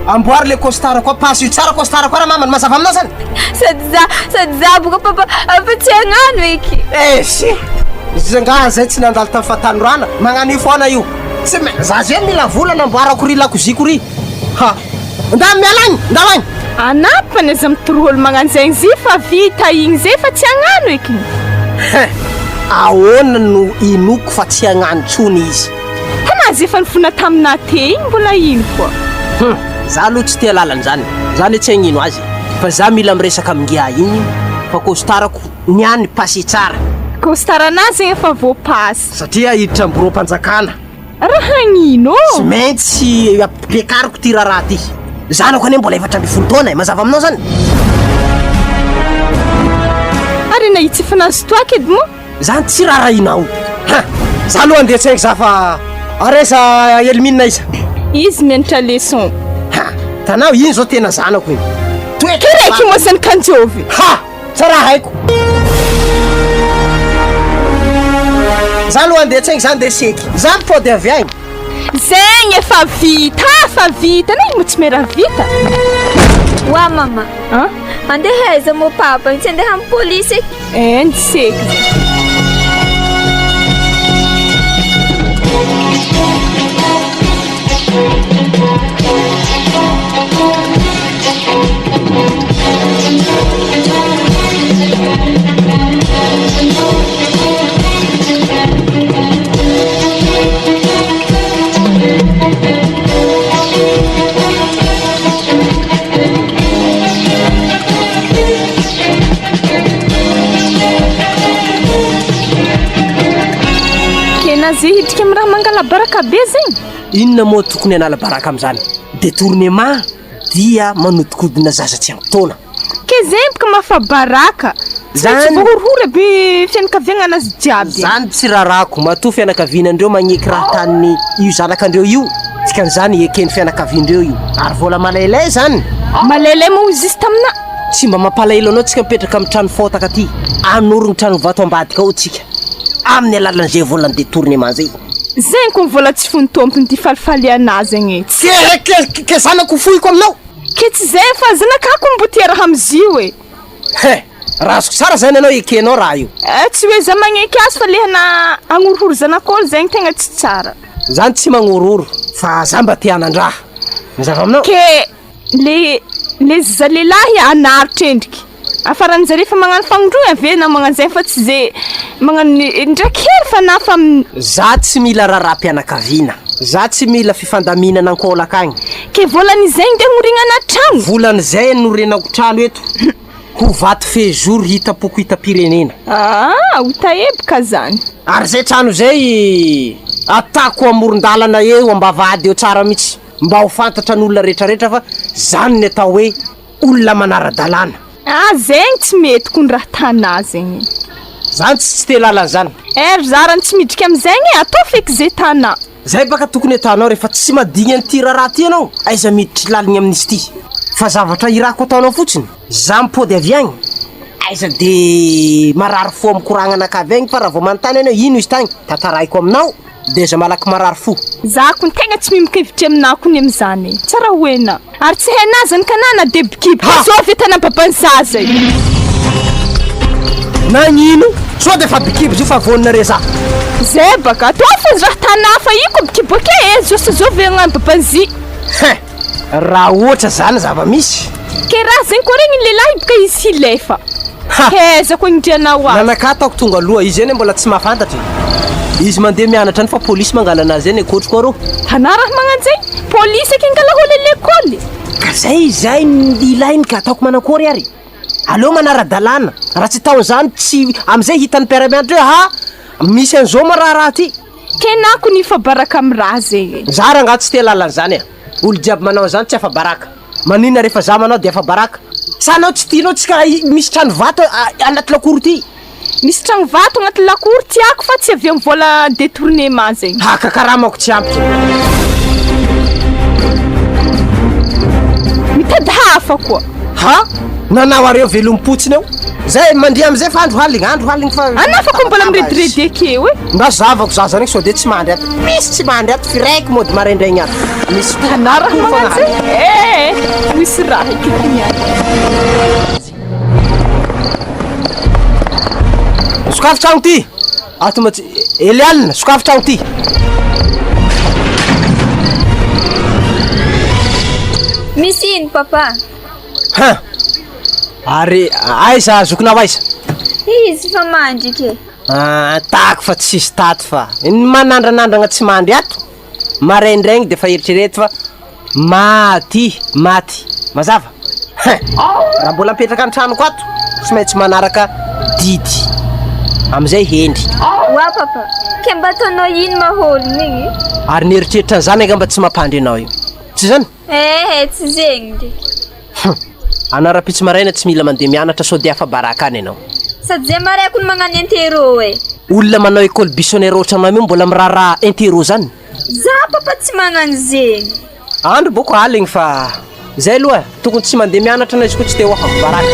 S4: Amboary le costara koa, pasy io tsara costara koa raha mama mazava aminao zany.
S1: Sady za boka papa afa tsy hagnano eky.
S4: Si. Zangaha zay tsy nandalo tamin'ny fatandroana. Magnano io foana io. Tsy za zay mila vola namboarako ry lakoziko ry. Nda mialagny, ndalagny.
S3: Anapany izy mitoroholo magnano zegny zy fa vita igny zay fa tsy hagnano eky.
S4: Ahoana no inoko fa tsy hagnano tsony izy?
S3: Tanazy efa nifona tamina te igny mbola ino koa.
S4: Za aloha tsy tia lalany zany. Zany tsy hagnino azy. Fa za mila miresaka amin'ngia igny fa costarako niany pasy tsara.
S3: Costaranazy zegny efa voapasy.
S4: Satria hiditra amin'ny bureau-mpanjakana.
S3: Raha hagnino?
S4: Tsy maintsy ampiakariko ty raha ty. Zanako ane mbola 7 ambin'ny folo taona mazava aminao zany.
S3: rena itsy fanazy toaky edy mo
S4: zany tsy raha rainao ha za aloha andeha tsaiky za fa aresa elimina iza
S3: izy mianatra leçon
S4: ha tanao iny zao tena zanako iny
S3: keraiky moasany kanjovy
S4: ha tsara haiko za aloha andeha tsaiky za andeha seky za mipody avy agny
S3: zegny efa vita na ino mo tsy mera vita
S1: Wa mama. Andeha aiza mo papa? Tsy andeha amin'ny polisy eky.
S3: Ny seky zihidrika amin'ny raha mangala baraka be zegny
S4: inona moa tokony hanala baraka amin'izany détournement dia manodikodina zaza tsy ampy taona
S3: ke zembaka mafabaraka zany vohorohoro be fianakaviagna anazy jiaby
S4: zany tsy rarako matoa fianakavianandreo magneky raha taniny io zanakandreo io dikan'izany ekeny fianakaviandreo io ary vola malailay zany
S3: malailay moa izy tamina
S4: tsy mba mampalahelo anao tsika mipetraka amin'ny trano fotaka aty anorogny trano vato ambadika ao tsika amin'ny alalan'izay volany détournement zay
S3: zegny koa vola tsy fony tompony ty falifaly anazy agny
S4: ke zanako foiko aminao
S3: ke tsy zay fa zanakako mboty raha amizio e
S4: razoko tsara zany anao ekenao raha io
S3: tsy hoe za magneky azy fa lehana agnorohoro zanak'olo zegny tegna tsy tsara
S4: zany tsy magnorohoro fa za mba te hanandraha mazava aminao
S3: ke le zalelahy anaritra endriky afaran'zare fa magnano fagnondroy ave na magnano zay fa tsy zay magnano ndrakery fa nafa
S4: za tsy mila raha-pianakaviana za tsy mila fifandaminana ankolaka agny
S3: ke volan'izegny de horignana trano
S4: volan'izay norenako trano eto ho vato fejour hitapoko hitapirenena
S3: hota ebika zany
S4: ary zay trano zay atako amoron-dalana eo ambavady eo tsara mihitsy mba ho fantatra n'olona rehetrarehetra fa zany ny atao hoe olona manara-dalàna
S3: zegny tsy mety ko ny raha tanà zegny
S4: zany tsy te lalan'izany
S3: ry zarany tsy midrika am'zegny atao feky zay tanà
S4: zay baka tokony atanao rehefa tsy madigny an'ty raha ty anao aiza miditry laligny amin'izy ty fa zavatra irako ataonao fotsiny za mipody avy agny aiza de marary fo amin'ny koragnanakavy agny fa raha vao manontany anao ino izy tagny tataraiko aminao de za malaky marary fo
S3: za ko ny tegna tsy mimikevitry aminah kony am'izany tsara hoena ary tsy hainazany kanana de bikiby zao vitana babany zaza
S4: nagnino so de fa bikiby zio fa vonina re za
S3: zay baka atao fa raha tanà fa iko bikiby oke zao ve agnano babanzy
S4: raha ohatra zany zava-misy
S3: ke raha zegny koa regny lehilahy bika izy hilefa eza koa indrianao azy
S4: nanaka ataoko tonga aloha izy eny mbola tsy mahafantatra izy mandeha mianatra any fa polisy mangala anazy eny ekotry koa rô
S3: tanà raha magnano zay polisy aky angala holy lekôly
S4: ka zay ilainy ka ataoko manakory ary aleo manara-dalàna raha tsy tao zany tsy am'izay hitan'ny mpiaramianatra hoe misy an'izao ma raha ty
S3: ke nako ny fabaraka amin'ny raha zegny
S4: za raha nga tsy te lalan'izany olo jiaby manao zany tsy afa-baraka maninona rehefa za manao de afa-baraka sa anao tsy tianao tsika misy trano vato anaty lakory ty
S3: misy trano vato agnaty lakory tiako fa tsy avy amin'ny vola détournement zegny
S4: kakaramako tsy ampy
S3: mitady hafa koa
S4: nanao areo velom-potsiny eo zay mandria am'izay fa andro haligny fa
S3: anafako mbola mirediredy akeo
S4: mba zavako zaza regny sao de tsy mandry ato misy tsy mandry ato firaiky mody maraindraigny ato misy
S3: tanà raha magnano zay misy raha ikitignany
S4: sokafy tragno ty ato matsy elialina sokafy tragno ty
S1: misy ino papa
S4: ary aiza azokonao aiza
S1: izy fa mandry ke
S4: tako fa tsisy tato fa manandranandragna tsy mandry ato maraindraigny de fa eritrereto fa maty mazava raha mbola mipetraka an-tranoko ato tsy maintsy manaraka didy am'izay hendry
S1: wa papa ke mba ataonao ino mahologno igny
S4: ary nieritreritran'izany anga mba tsy mampandry anao io tsy zany
S1: tsy zegny ndraiky
S4: Anara-pitsy maraina tsy mila mandeha mianatra sao dia afa baraka any ianao.
S1: Sady zay maraiko ny magnano interro e.
S4: Olona manao école buissonnaire ohatranao io mbola mirara interro zany.
S1: Za papa tsy magnano zegny.
S4: Andro boko aligny fa zay aloha tokony tsy mandeha mianatra na izy koa tsy te ho afa baraka.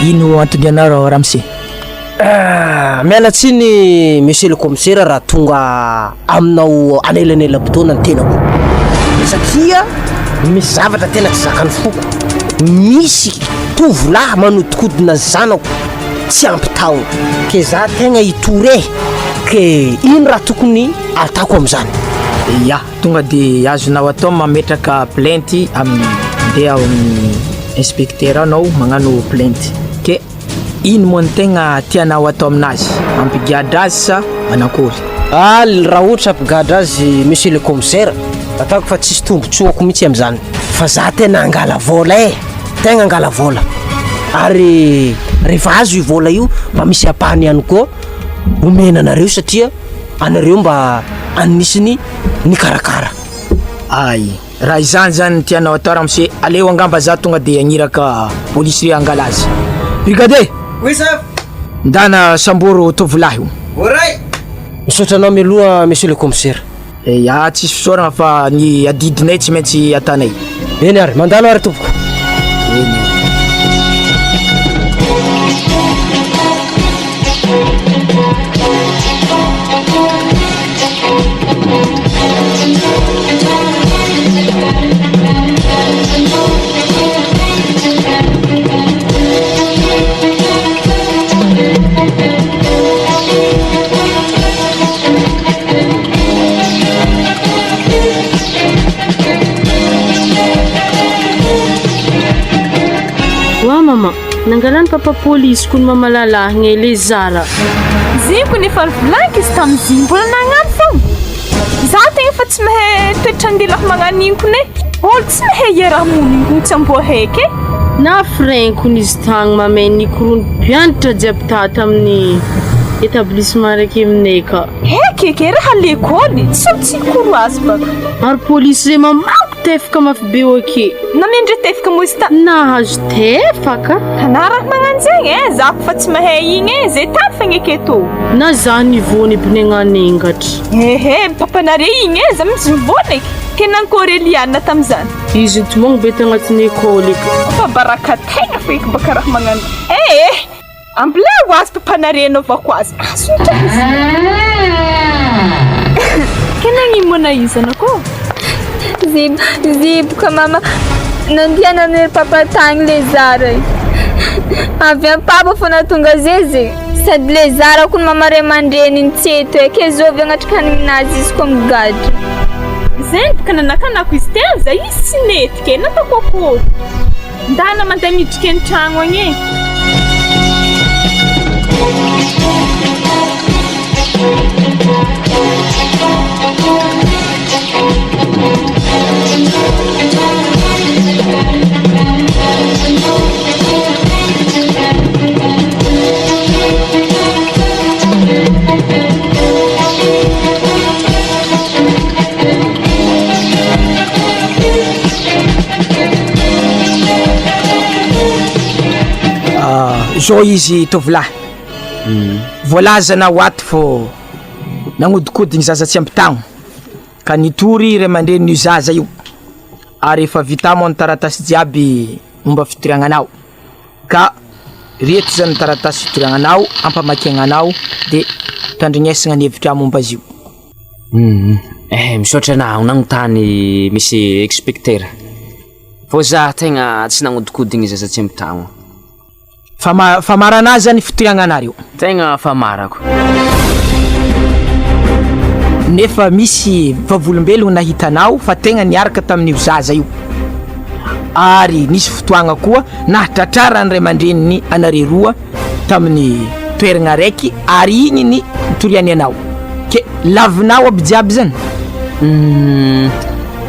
S5: Ino antony anao Ramsey?
S4: Miala tsiny monsieur le commissaire raha tonga aminao anelanelam-potoana ny tenako. Satria misy zavatra tena tsy zakany foko. Misy tovolahy manodikodina zanako tsy ampy taona. Ke za tegna hitore. Ke ino raha tokony ataoko amin'izany?
S5: Ya, tonga de azonao atao mametraka plainte mandeha amin'ny inspecteur anao magnano plainte. Ke ino moa ny tegna tianao atao aminazy? Ampigadra azy sa manakory?
S4: Raha ohatra ampigadra azy monsieur le commissaire, ataoko fa tsisy tombontsoako mihitsy amin'izany. Fa za tena angala vola tegna angala vola. Ary rehefa azo io vola io mba misy apahany ihany koa omena anareo satria anareo mba anisiny ny karakara.
S5: Ay, raha izany zany tianao atao Ramsey, aleo angamba za tonga de agniraka polisy angala azy. Brigadier!
S4: Oui chef.
S5: Ndana samboro tovolahy io.
S4: Oray. Misaotranao mialoha monsieur le commissaire.
S5: Ya, tsisy fisaorana fa ny adidinay tsy maintsy atanay.
S4: Eny ary, mandalo ary tompoko.
S2: Mama, nangalany papa police kun mama lalahy ngele Zara.
S3: Zimpo nefa blank izy tamin'iziny mbola nagnano fogna. Za tegna fa tsy mahay toetrandilako magnan'iny kone. Olo tsy mahay iaraha monigny tsy ambo haiky.
S2: Na frenkony izy tagny mameny korony mpianatra jiaby tata amin'ny établissement raiky aminay ka.
S3: Haiky raha l'école tsy koro azy baka.
S2: Ary police zay mamaky tefaka mafy be oke.
S3: Namendry tefaka moista.
S2: Nahazo tefaka.
S3: Anarako magnano zegny za fa tsy mahay igny zay tany fa ngeketo.
S2: Na za nivony binenganengatra.
S3: Papanare igny za mitsy mivony. Kenan Coreliana tam'izany.
S2: Izy tumong bety agnatin'ny école ka.
S3: Fa baraka tegna feky baka raha magnano. Ambla was papanare novako azy. Kenan imona izana ko.
S1: Zib ka mama nandiana ny papa tagny le Zara. Avy amin'ny papa fo natonga zeze. Sady le Zara kun mama ray aman-dreny ny tseto ke zovy agnatrika aminazy izy ko migadra.
S3: Zeny baka nanakanako izy tena za izy tsy netike natako akory. Ndana mandeha miditra ny tragno agny.
S5: Zao izy tovolahy. Voalazana waty fô nagnodikodigny zaza tsy ampy tagno. Ka nitory ray aman-dreny io zaza io. Ary efa vita mo ny taratasy jiaby momba fitiriagnanao. Ka reto zany taratasy fitiriagnanao, ampamakiagnanao de tandrignesagna ny hevitra momba azy io.
S6: Misaotra anao nagnontany monsieur inspecteur. Fô za tegna tsy nagnodikodigny zaza tsy ampy tagno.
S5: Fa marana zany fitiriagnanareo.
S6: Tegna famarako.
S5: Nefa misy vavolombelogno nahitanao fa tegna niaraka tamin'io zaza io. ary nisy fotoagna koa nahatratrara ny ray aman-dreniny anare roa tamin'ny toeragna raiky ary igny ny toriany anao ke lavinao aby jiaby zany.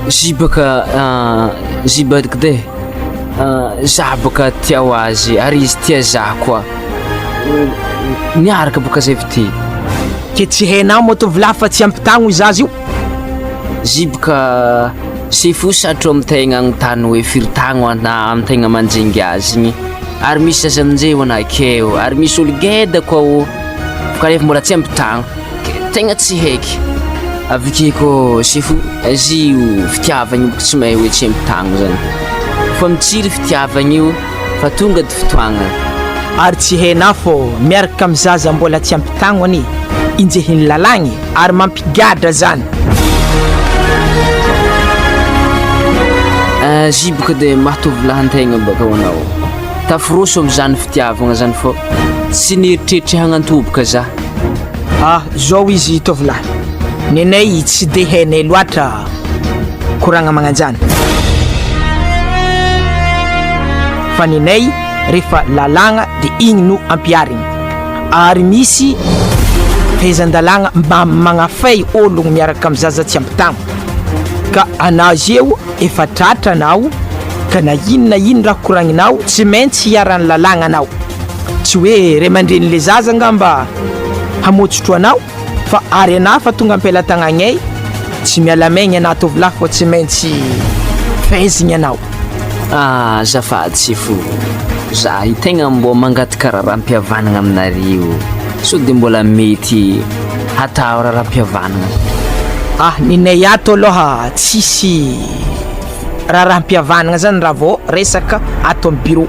S6: Zibaka de za baka tia ho azy ary izy tia za koa niaraka boka zay fity
S5: ke tsy hainao moa tovolahy fa tsy ampitagno izazy io.
S6: Zibaka sy fosatro amintegna agnontany hoe firitagno amintegna manjengy azy igny ary misy zaza aminjay ho anakeo ary misy olo geda koa o kanefa mbola tsy ampitagno tegna tsy haiky avike ko sy fo azy io fitiavagna io tsy mahay hoe tsy ampitagno zany fa mitsiry fitiavagna io fa tonga dy fotoagna
S5: ary tsy hainao fô miaraka amin'ny zaza mbola tsy ampitagno ani injehiny lalagny ary mampigadra zany.
S6: Zibaka de mahatovy lahantegna baka ho anao tafiroso am'zany fitiavagna zany fô tsy nieritreritry hagnantoboka za.
S5: Zao izy tovolahy nenay tsy de hainay loatra koragna magnanjany fa nenay rehefa lalagna de igny no ampiharigny ary misy fahaizan-dalagna magnafay ologno miaraka amin'ny zaza tsy ampitagno ka anazy eo efa tratra anao ka na ino raha koragninao tsy maintsy hiarany lalagna anao tsy hoe ray aman-dren'le zaza ngamba hamotsotro anao fa ary anao fa tonga ampelatagnanay tsy miala maigny anao tovolahy fa tsy maintsy faizigny anao.
S6: Zafady sy fo za tegna mbo mangataka raharam-pihavanagna aminario so de mbola mety hatao raharam-pihavanagna.
S5: Nenay ato aloha tsisy raharam-pihavanagna zany raha vao resaka ato amin'ny bureau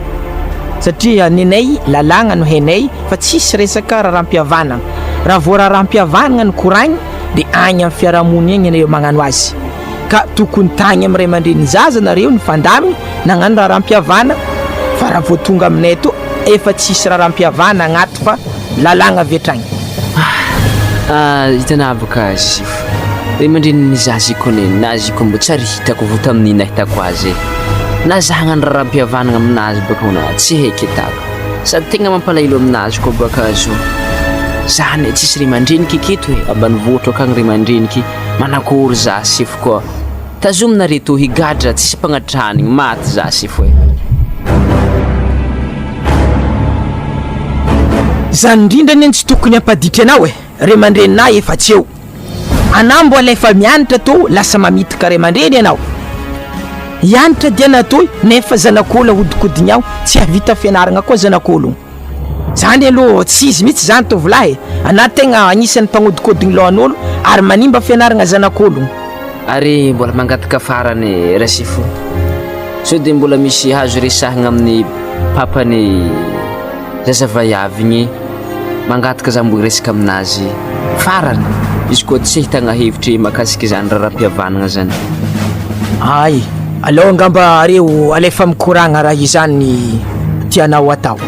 S5: satria nenay lalagna no hainay fa tsisy resaka raharam-pihavanagna raha vao raharam-pihavanagna no koragny de agny amin'ny fiarahamonigny igny anareo magnano azy ka tokony tagny amin'ny ray aman-dren'ny zaza nareo ny fandamigny nagnano raharam-pihavana fa raha vao tonga aminay to efa tsisy raharam-pihavana agnaty fa lalagna avy hatragny.
S6: Hitanao baka azy ray aman-dren'ny zaza ikoneny na azy iko mbo tsary hitako vo tamin'ny nahitako azy na za hagnano raharam-pihavanagna aminazy baka ona tsy haiky atako sady tegna mampalahelo aminazy koa baka azo zany tsisy ray aman-dreniky aketo hoe ambanivohitra akagny ray aman-dreniky manakory za sefo koa tazomina reto higadra tsisy mpagnatrahany maty za sefo hoe
S5: zany indrindra neny tsy tokony ampaditry anao ray aman-dreninahy efa tsy eo anao mbola efa mianatra to lasa mamitaka ray aman-dreny anao hianatra dia natao nefa zanak'olo ahodikodiny ao tsy havita fianaragna koa zanak'olo zany aloha tsy izy mihitsy zany tovolahy anao tegna agnisan'ny mpagnodikodigny lohan'olo ary manimba fianaragna zanak'olo
S6: ary mbola mangataka farany rasifo so de mbola misy hazo resahagna amin'ny papany zazavayavigny mangataka za mbo resaka aminazy farany izy koa tsy hitagna hevitry makasiky zany raharam-pihavanagna zany.
S5: Alô ngamba reo alefa mikoragna raha izany tianao atao.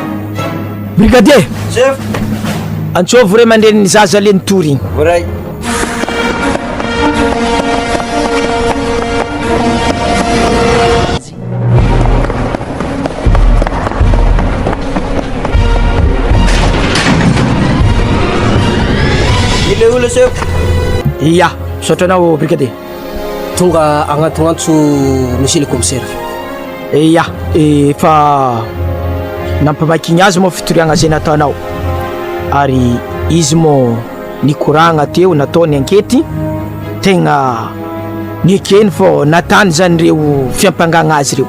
S5: Brigadier chef antsovy ray aman-dren'ny zaza le nitory igny.
S4: Oray. Ile olo chef.
S5: Iya, sotranao brigadier.
S4: Tonga agnantogantso monsieur le commissaire.
S5: Iya, fa nampamaikigny azy moa fitoriagna zay nataonao ary izy moa nikoragna teo natao ny ankety tegna niekeny fô natany zany reo fiampangagna azy reo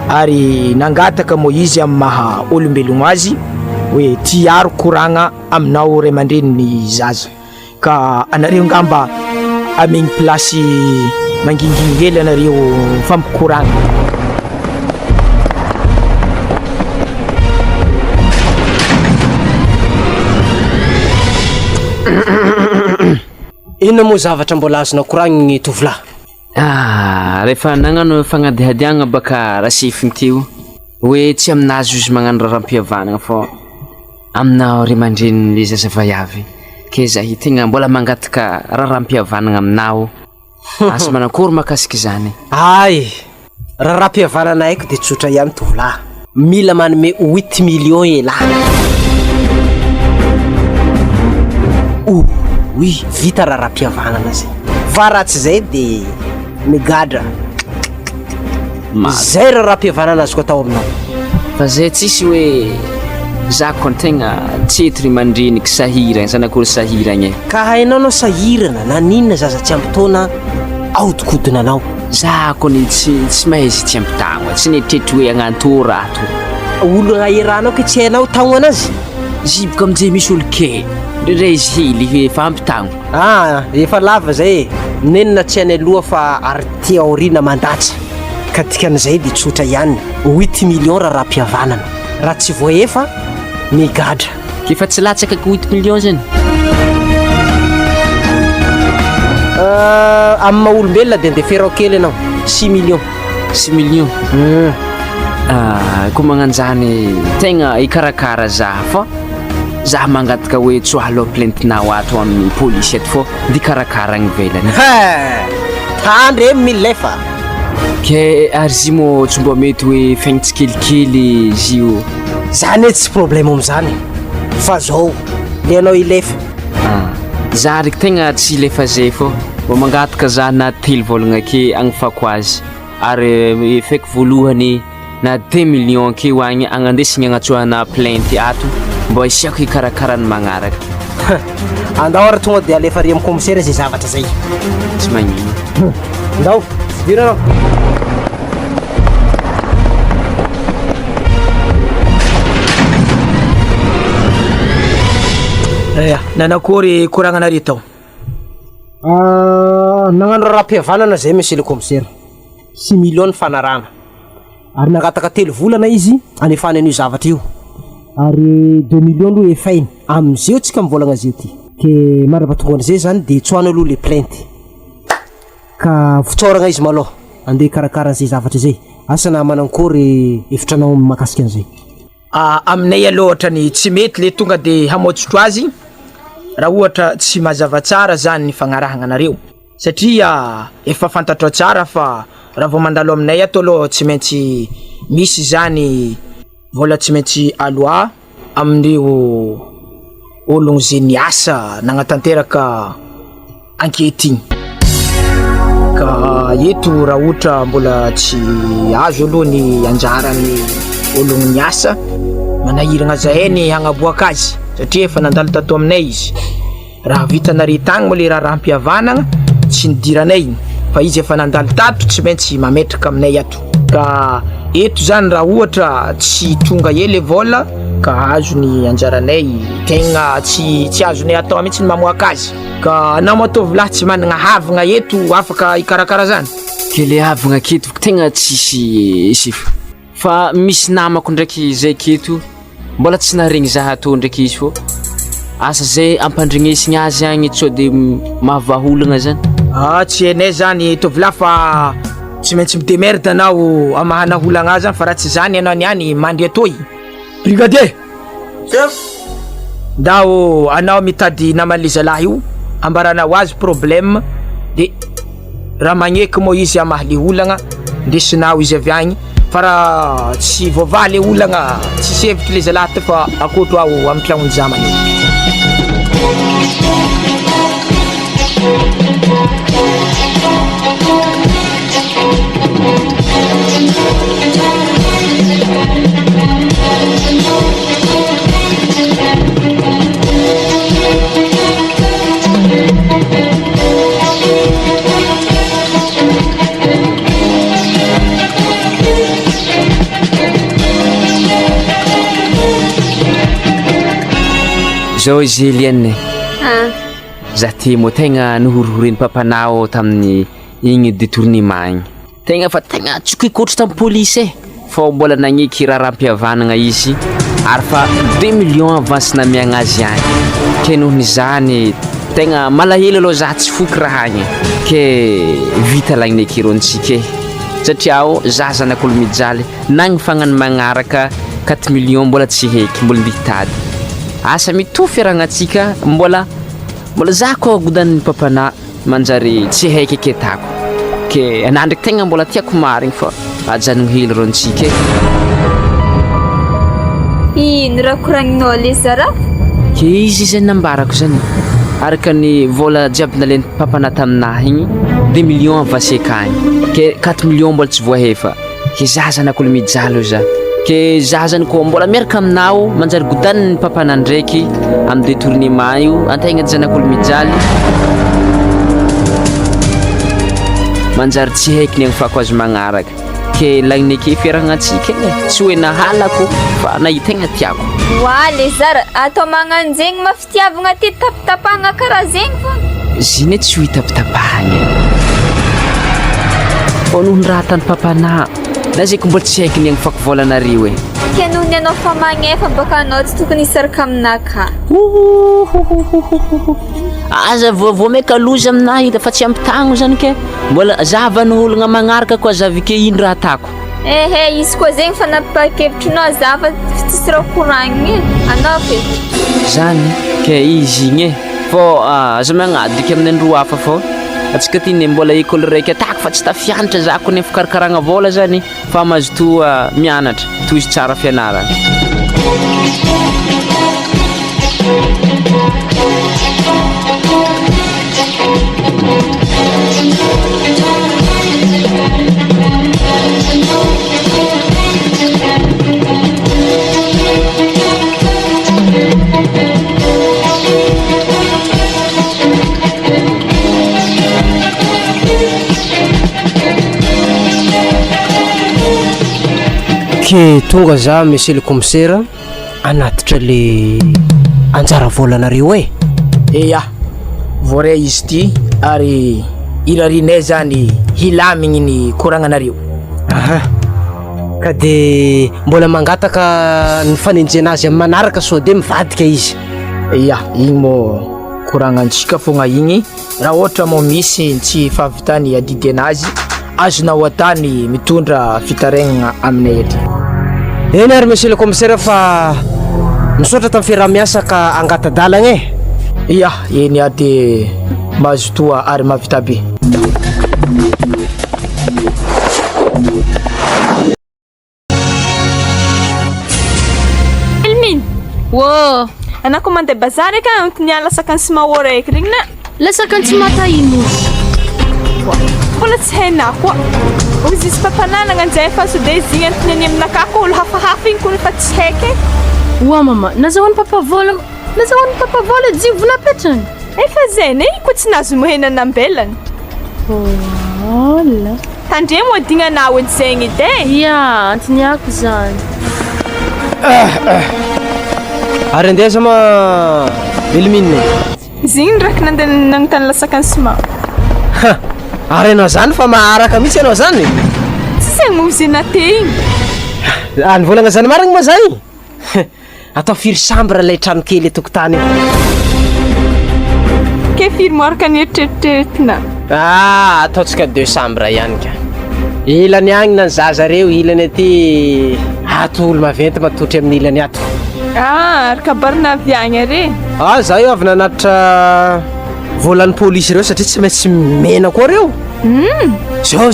S5: ary nangataka moa izy amin'ny maha olombelogno azy hoe tiaro koragna aminao ray aman-dreniny zaza ka anareo ngamba amegny plasy manginginy hely anareo fampikoragna.
S4: Ino moa zavatra mbola azona koragniny tovolahy?
S6: Rehefa nagnano fagnadihadiagna baka rasifiny teo hoe tsy aminazy izy magnano raharam-pihavanagna fô aminao ray aman-dreniny zazavayavy ke zahy tegna mbola mangataka raharam-pihavanagna aminao asa manakory makasiky zany.
S4: Raha raha-pihavanana haiko de tsotra ihany tovolahy. Mila manome 8 millions elana. Oui, vita raha raha-pihavanana zay. Fa raha tsy zay de migadra. Zay raha raha-pihavanana azoko atao aminao.
S6: Fa zay tsisy hoe za koa tegna tsetry mandreniky sahirana, zanakory sahirana.
S4: Ka hainao no sahirana na ninona zaza tsy ampy taona ahodikodina anao.
S6: Za koa ny tsy mahay izy tsy ampy tagno, tsy netretry hoe agnantora ato.
S4: Olona eranao ke tsy hainao tagno anazy.
S6: Ziboka amin'izay misy olo kely, ndray izy hely efa ampy tagno.
S4: Efa lava zay. Nenina tsy hainy aloha fa ary tia aoriana mandatsa. Ka dikan'izay de tsotra ihany. 8 millions raha raha-pihavanana. Raha tsy voaefa migadra.
S6: Efa tsy latsaka 8 millions zany.
S4: Amin'ny maha-olombelona de ndeferao kely ianao 6 millions.
S6: 6 millions. Koa magnanjany tegna ikarakara za fa za mangataka hoe tsoalo plaintinao ato amin'ny polisy ato fô di karakara gny velany.
S4: Tandre milefa.
S6: Ke ary zy mo tsy mba mety hoe fiaigny tsikelikely izy io.
S4: Zany tsy problème am'zany. Fa zao le anao ilefa.
S6: Za raiky tegna tsy ilefa zay fô mba mangataka za na 3 vôlagna ke agnafako azy ary faiky voalohany na 2 millions ke hoagny agnandesigny agnatsoahana plainte ato mba isiako hikarakarany magnaraka.
S4: Andao ary tonga de alefa ry amin'ny commissaire zay zavatra zay.
S6: Tsy magnino.
S4: Andao, dira anao.
S5: Nanakory koragnanareo tao?
S4: Nagnano raha-pihavanana zay monsieur le commissaire. 6 millions fanarana. Ary nangataka 3 volana izy anefany an'io zavatra io. Ary 2 millions aloha efainy. Am'zay tsika mivolagna zay ty. Ke marapatonga an'izay zany de tsoana aloha le plainte. Ka fitsoragna izy malôha. Andeha karakara an'izay zavatra zay. Asa na manankory efitranao makasika an'izay.
S5: Aminay aloha ohatrany tsy mety le tonga de hamotsotro azy raha ohatra tsy mazava tsara zany ny fagnarahagna anareo satria efa fantatro tsara fa raha vao mandalo aminay ato aloha tsy maintsy misy zany vola tsy maintsy aloha amin'ireo ologno zay niasa nagnatanteraka ankety igny. Ka eto raha ohatra mbola tsy azo aloha ny anjarany ologno niasa manahiragna zaheny hagnaboaka azy satria efa nandalo tato aminay izy. Raha vitanare tagny mo le raha rahampihavanagna tsy nidiranay fa izy efa nandalo tato tsy maintsy mametraka aminay ato. Ka eto zany raha ohatra tsy tonga ele vola ka azo ny anjaranay tegna tsy azonay atao mihitsy ny mamoaka azy. Ka anao matovy lahy tsy managna havagna eto afaka ikarakara zany.
S6: Ke le havagna keto tegna tsisy sifa. Fa misy namako ndraiky zay keto mbola tsy naharegny za atô ndraiky izy fô asa zay ampandregnesigny azy agny tsô de mahavaholagna zany.
S5: Tsy hainay zany tovolahy fa tsy maintsy midemerde anao amahana holagna azy fa raha tsy zany anao niany mandry atoy. Brigadier! Chef! Ndao anao mitady namany zalahy io ambaranao azy problème de raha magneky mo izy amaha le olagna ndesinao izy avy agny fa raha tsy voavaha le olagna tsy sevitry le zalahy ty fa akoto ao amin'ny mpiagnony zamany io.
S6: Zao izy Eliane. Za ty mo tegna nohorohoreny papanao tamin'ny igny détournement igny. Tegna fa tegna tsy kikotry tamin'ny polisy fa mbola nagneky raha rahampihavanagna izy ary fa 2 millions avance namiagna azy agny. Ke nohon'ny zany tegna malahelo aloha za tsy foky raha agny ke vita lagny nekirontsika satria za zanak'olo mijaly nagny fagnano magnaraka 4 millions mbola tsy heky mbola ndihitady. Asa mitofy aragnatsika mbola za koa godan'ny papana manjary tsy heky aketako ke anandriky tegna mbola tiako marigny fa ajanogny hely rontsika
S1: ino raha koragninao le zara
S6: ke izy zany nambarako zany araka ny vola jiaby nalainy papana taminahy igny 2 millions avaseka ke 4 millions mbola tsy voahefa ke za zany akolo mijaly za ke za zany ko mbola miaraka aminao manjary godany ny papana ndraiky amin'ny détournement io antegna zany akolo mijaly manjary tsy haiko ny agnyfako azy magnaraka ke lagnike fiaragnatsika tsy hoe nahalako fa nahitegna tiako
S1: wa le zara atao magnanjegny mafitiavagna ty tapitapahagna karaha zegny fô
S6: zine tsy ho itapitapahagna fô noho ny raha tany papana na zay ko mbola tsy haiko ny agnyfako volanareo e
S1: ke noho ny anao fa magnefa baka anao tsy tokony hisaraka aminaka
S6: aza vo meka loza aminahy fa tsy ampitagno zany ke mbola zavan'ologna magnaraka koa zavike ino raha atako
S1: ehe izy koa zegny fa napakevitrinao za fa tsisy raha koragniny anao fe
S6: zany ke izy igny e fô aza magnadika amin'ny andro hafa fô atsika ty ne mbola école raiky atako fa tsy tafianatra za ko nefa karakaragna vola zany fa mazo to mianatra to izy tsara fianarana
S8: ke tonga za monsieur le commissaire anatitra le anjara volanareo e
S5: eya voare izy ty ary irarinay zany hilamigny ny koragnanareo
S8: ka de mbola mangataka ny fanenjena azy amin'ny manaraka so de mivadika izy
S5: eya igny mo koragnantsika fogna igny raha ohatra mo misy tsy fahavitany adidy anazy azonao atany mitondra fitarainana aminay etra
S8: eny ary monsieur le commissaire fa misaotra tamin'ny fiarah-miasa ka angatadalagna e
S5: ia eny a de mahazo toa ary mahavita be
S3: Elmine
S2: Wo,
S3: anako mandeha bazary ka antony lasakany sy mahoraiky regny na
S2: lasakany tsy mataino
S3: mbola tsy hainao koa ozy izy papananagna anjay fa so de zigny antony any aminaka ko olo hafahafa igny ko nefa tsy haiky
S2: Wa mama, nazahoan'ny papa vola jivo napetrany
S3: efa zany ko tsy nazo mohena nambelany
S2: Vola
S3: tandre mo dignanao edy zegny edy e
S2: Ya, antony ako zany
S8: ary andesa ma Elmine
S3: zigny ndraiky nandeha nagnotany lasakany sima
S8: ary anao zany fa maharaka mihitsy anao zany
S3: tsy zegny ozy nate igny
S8: any volagna zany marigny ma zay atao firy chambre lay trano kely tokotany
S3: ke firy moaraka ny eritreritreretina
S8: ataotsika 2 chambre ihany ka ilany agny na ny zazareo ilany aty ato olo maventy matotry amin'ny ilany ato
S3: ary kabarina avy agny are
S8: za io avy nanatitra volan'ny polisy reo satria tsy maintsy mena koa reo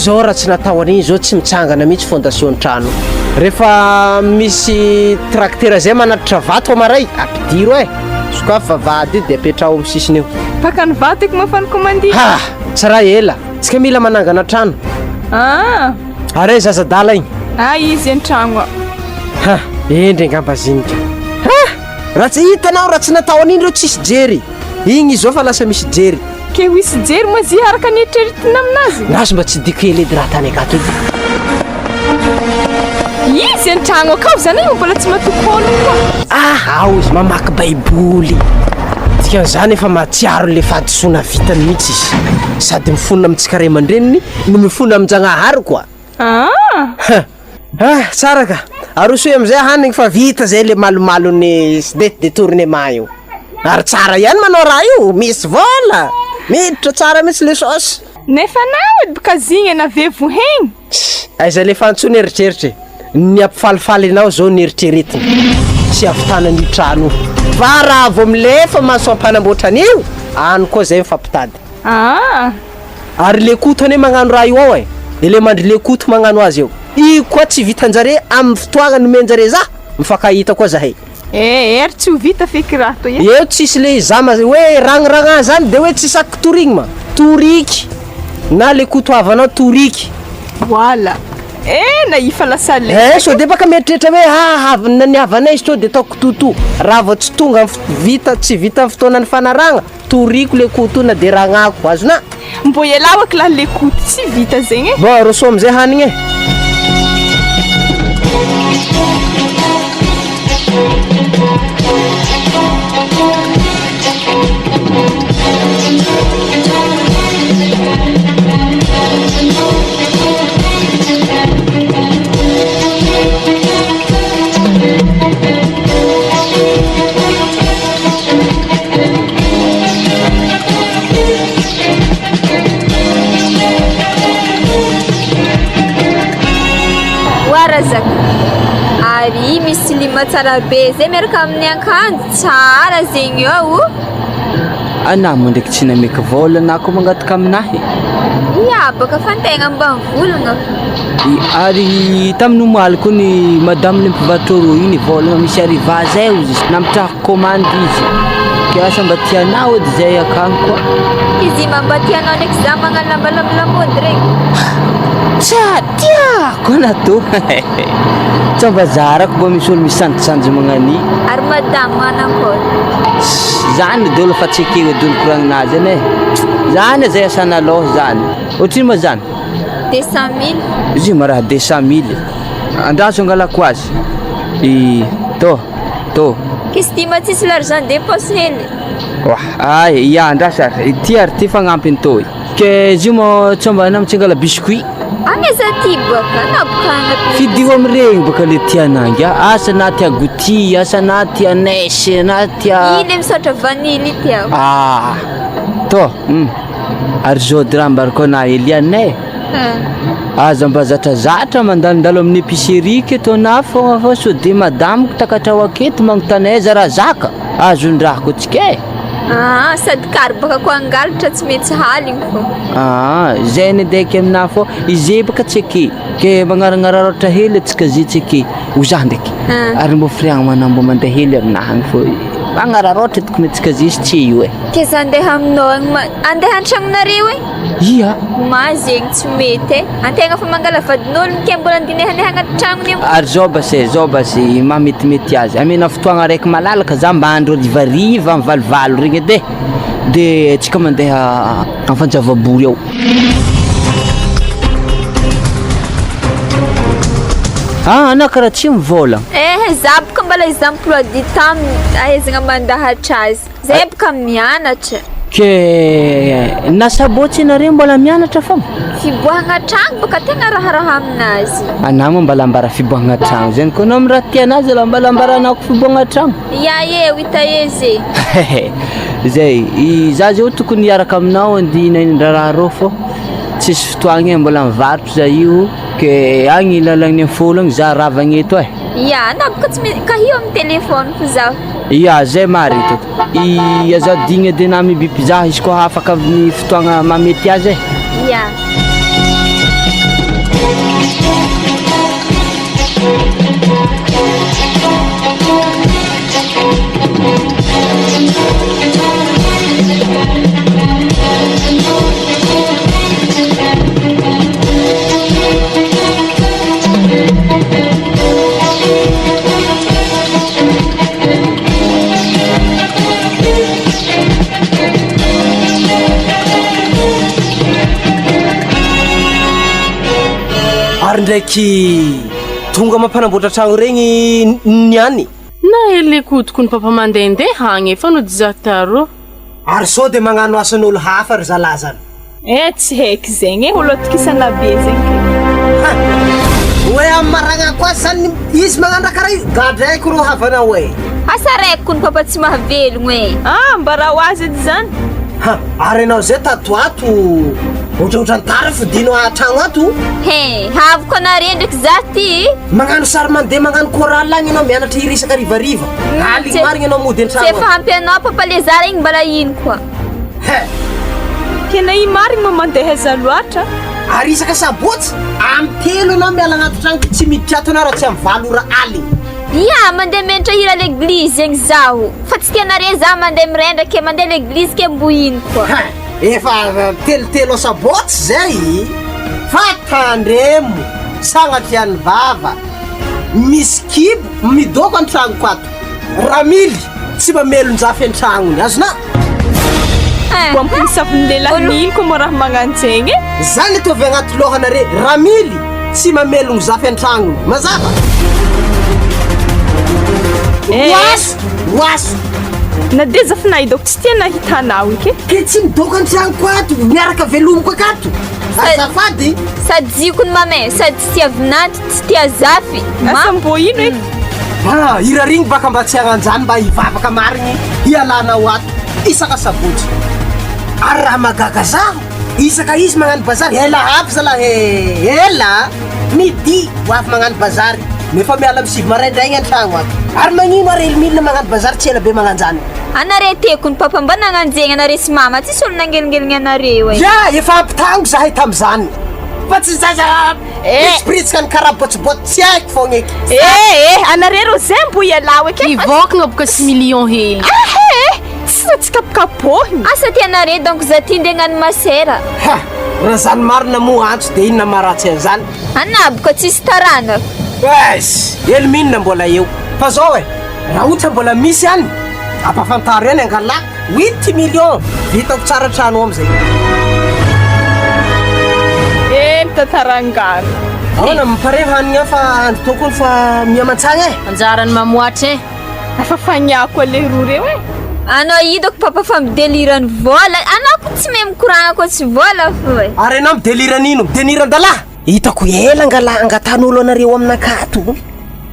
S8: zao raha tsy natao an'igny zao tsy mitsangana mihitsy fondation trano rehefa misy tracteur zay manatitra vato amaray ampidiro e soka vavady de apetrao amin'ny sisiny eo
S3: pakany vatiko mafany komandi
S8: tsy raha ela tsika mila manangana trano are zazadala igny
S3: izy an-tragno
S8: endry angambazinika raha tsy hitanao raha tsy natao an'iny reo tsisy jery igny zao fa lasa misy jery
S3: ke ho isy jery moa zy araka ny eritreretina aminazy
S8: naso mba tsy diko ely edy raha tany akato edy
S3: izy an-tragno akao zany io mbola tsy matokolo koa
S8: ao izy mamaky baiboly dikan'izany efa matsiaro le fahadisoana vitany mihitsy izy sady mifonona amintsika ray aman-dreniny no mifonona amin'Janahary koa tsara ka arosoy am'izay hanigny fa vita zay le malomalony sy de détournement io ary tsara ihany manao raha io misy vola miditra tsara mihitsy le saosy
S3: nefa nao edy boka zigny anavevo hegny
S8: aiza le fantsony eritreritry ny ampifalifaly anao zao ny eritreretiny sy avitanany trano fa raha vo milefa maso ampanamboatra an'io any koa zay mifampitady ary le koto ane magnano raha io ao e le mandry le koto magnano azy eo I koa tsy vitanjare amin'ny fotoagna nomenjare za mifankahita koa zahay.
S3: Ery tsy ho vita feky raha to
S8: Eo tsisy le zama hoe ragnaragna zany de hoe tsy saky torigny ma. Toriky na le kotoavanao toriky.
S3: Vola. Na ifa lasa le.
S8: So de baka mieritreritra hoe nany havanay izy to de taoko toto. Raha vao tsy tonga vita tsy vita amin'ny fotoanan'ny fanaragna, toriko le koto na de ragnako azona.
S3: Mbo ialawak la le koto tsy vita zegny.
S8: Bon, roso amizay hanigny.
S1: Ary misy lima tsara be zay miaraka amin'ny akanjo tsara zegny eo.
S6: Ana mo ndraiky tsy nameka vola na koa mangataka aminahy.
S1: Ya baka fantegna mba volagna.
S6: Ary tamin'ny omaly koa ny madame le mpivarotra ro iny vola misy arriva zay izy nampitrahako commande izy. Ke asa mba tianao edy zay akagny koa.
S1: Izy mba tianao ndraiky za magnano lambalambalamody regny.
S6: Tiako nato. Tsamba zarako mba misy olo misanjosanjo magnani.
S1: Ary madame manakôry.
S6: Zany de olo fa tsy ekeo edy olo koragninazy ane. Zany zay asana aloha zany. Otrino ma zany?
S1: 200 000.
S6: Izy ma raha 200 000. Andraso angalako azy. To.
S1: Qu'est-ce que tu dis l'argent déposé hely?
S6: Ay, ya andrasa. Ty ary ty fagnampiny toy. Ke izy mo tsamba namitsingala biscuit.
S1: Ameza ty baka na baka
S6: fidio amregny baka le tianangy asa na tia gouti asa na tia neige na tia
S1: iny misaotra vanily tia
S6: to ary zao dramba ko na eliane aza mba zatrazatra mandalondalo amin'ny épicerie keto na fogna fa so de madame takatra waketo magnotanay za raha zaka azondrahako tsike
S1: sady kary baka ko angalatra tsy metsy haligny fô
S6: zay ny deky amina fô izy baka tseke ke magnaranara ohatra hely atsika zy tseke oza ndraiky ary mbo friagna manambo mandeha hely aminahany fô magnararotra toko metsika zy izy tsy io
S1: ke za andeha aminao andeha an-tragnonareo
S6: ia
S1: ma zegny tsy mety antegna fa mangala vadin'olo ke mbola andeha agnaty tragnony
S6: ary zao basy mametimety azy amena fotoagna raiky malalaka za mba andro rivariva amin'ny valivalo regny edy de tsika mandeha amin'ny fanjavabory ao ana karaha tsy mivola
S1: za boka mbala izy emploi du temps ahezagna mandahatra azy zay boka mianatra
S6: ke nasabotsy nare mbola mianatra fa
S1: fiboahagna tragno baka tegna raharaha aminazy
S6: anamo mbala ambara fiboahagna tragno zany koa anao miraha tianazy la mbala ambaranako fiboahagna tragno
S1: hita eze
S6: zay za zao tokony hiaraka aminao andina raha rô fô tsisy fotoagna mbola mivarotro za io ke agny lalagny folo agny za ravagny eto
S1: na boka tsy kahio amin'ny telefôny fo zaho
S6: zay marito azadigna de na mibipy za izy koa afaka amin'ny fotoagna mamety azy
S8: ndraiky tonga mampanamboatra tragno regny niany
S2: na hely kotoko ny papa mandehandeha hagny efa no dizataro
S8: ary so de magnano asan'olo hafa ry zalahy zany
S3: tsy heky zegny olo atikisana be zegny
S8: hoe amin'ny maragna koa zany izy magnano raha karaha io gadraiko ro havanao hoe
S1: asa raiko ny papa tsy mahavelogno
S3: mba raha ho azy edy zany
S8: ary anao zay tatoato ohatraohatrantara fidino atragno ato
S1: haviko anare ndraiky za ty
S8: magnano sary mandeha magnano choral agny anao mianatra iresaka rivariva aligny marigny anao mody an-tragno
S1: tsy efa hampy anao papa le zara igny mbala ino koa
S3: kena i marigny ma mandeha za loatra
S4: Ary isaka sabotsy amtelo anao miala agnaty trano tsy miditra ato anao raha tsy amin'ny 7 ora aligny.
S1: Ya, mandeha mentra hira l'église zegny zaho. Fa tsy tianare zaho mandeha mirendra ke mandeha l'église ke mbohino koa.
S4: Efa telotelo sabotsy zay. Fa tandremo sagnatrian'ny vava. Misy kibo midoko an-tragnoko ato. Ramily tsy mamelon-jafy an-tragnony. Azona?
S3: Wampy savony lehilahy ko mo raha magnano zegny.
S4: Zany tovy agnaty lohanare. Ramily tsy mamelogno zafy an-tragnony. Mazava? Waso
S3: Na deza finay doko tsy tia nahitanao ike.
S4: ke tsy midoko an-tragnoko ato miaraka velomoko akato. Azafady
S1: Sady zikony mamay, sady tsy tia vinanty, tsy tia zafy.
S3: Asa mbo ino e?
S4: irarigny baka mba tsy hagnanjany mba hivavaka marigny hialanao ato isaka sabotsy. Ary raha magaga zaho isaka izy magnano bazary ela avy zalahy ela midi ho avy magnano bazary nefa miala misivy maraindraigny an-tragno ato ary magnino ary elimilina magnano bazary tsy ela be magnanjany.
S1: Anare tekony papa mba nagnanjegny anare sy mama tsy solo nangelingeliny anareo e.
S4: Ya efa ampitango zahay tam'zany fa tsy zaza ispritsika ny karaha botsibotsy tsy haiko fogna eky.
S3: Anare ro zay mbo ialao eke.
S2: Ivôkagna boka 6 millions hely.
S3: Tsy tsy kapokapohiny.
S1: Asa tianare donc za ty ndegnany masera.
S4: Raha zany marina mo antso de inona maharatsy an'zany.
S1: Anaboka tsisy taranaka.
S4: Yes, eliminina mbola eo. Fa zao raha ohatra mbola misy any apafantaro eny angala 8 millions vitako tsara trano am'zay.
S3: Tatarangano.
S4: Ahoana mipareva hanigna fa andro tokony fa miamantsagna
S2: Anjarany mamoatra
S3: Afa fagniako aleroa reo e.
S1: Anao idoko papa fa midelirany vola. Anao ko tsy mahay mikoragna ko tsy vola fo e.
S4: Ary anao midelira nino? Midenirandalahy? Hitako ela angatan'olo anareo aminakato.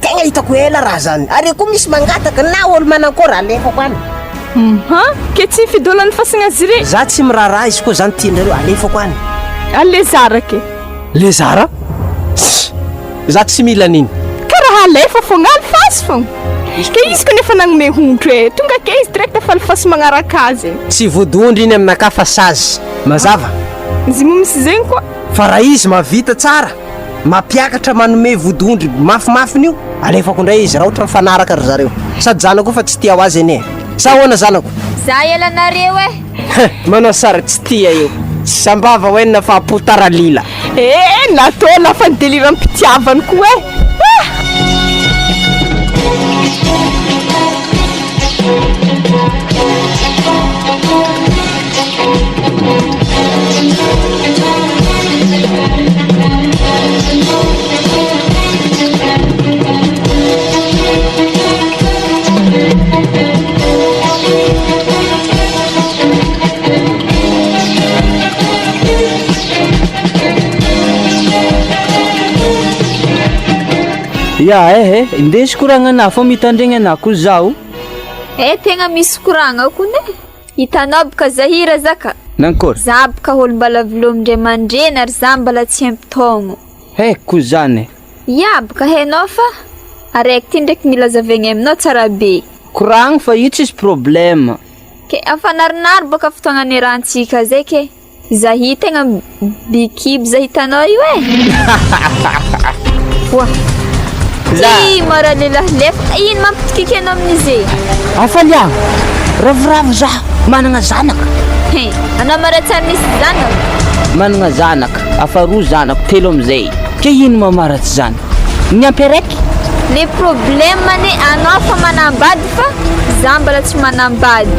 S4: Tegna hitako ela raha zany. Ary ko misy mangataka na olo manankôra alefako any.
S3: Ke tsy fidolany fasagna zire.
S4: Za tsy miraharaha izy koa zany tianareo alefako any.
S3: Ale zarake.
S4: Le zara? Za tsy mila nini.
S3: Karaha alefa fogna alfasy fogna. Ke izy ko nefa nagnome hontro e. Tonga ke izy direct fa alfasy magnaraka azy.
S4: Tsy vodondry iny aminaka fa sazy. Mazava?
S3: Izy mo misy zegny koa.
S4: Fa raha izy mavita tsara mampiakatra manome vodondry mafimafiny io alefako indray izy raha ohatra mifanaraka ry zareo sady zanako fa tsy tia ho azy ene sa ahoana zanako
S1: Za elanareo e.
S4: manao sary tsy tia io sambava hoenina fa apotaralila
S3: natao lafa nidelira mpitiavany koa e.
S6: Ya indesy koragna fa mitandregny ana ko zaho.
S1: Tegna misy koragna ko ne. Hitanao boka zahira zaka.
S6: Nankôry?
S1: Za boka olo mbala velomindray mandreny ary za mbala tsy ampy taogno.
S6: Ko zany.
S1: Ya boka hainao fa araiky ty ndraiky mila zavaigny aminao tsara be.
S6: Koragna fa io tsisy problème.
S1: Ke afanarinary boka fotoagnany rantsika zay ke zahi tegna bikiby za hitanao io e. Wah. Mara lelahlefaka ino mampitikika anao amin'izay?
S6: Afalia, ravoravo za managna zanaka.
S1: Anao maratsara nisy zanaka?
S6: Managna zanaka, afa 2 zanako, 3 amizay. Ke ino mamaratsy zany? Niampy araiky?
S1: Le problème ne anao fa manambady fa za mbala tsy manambady.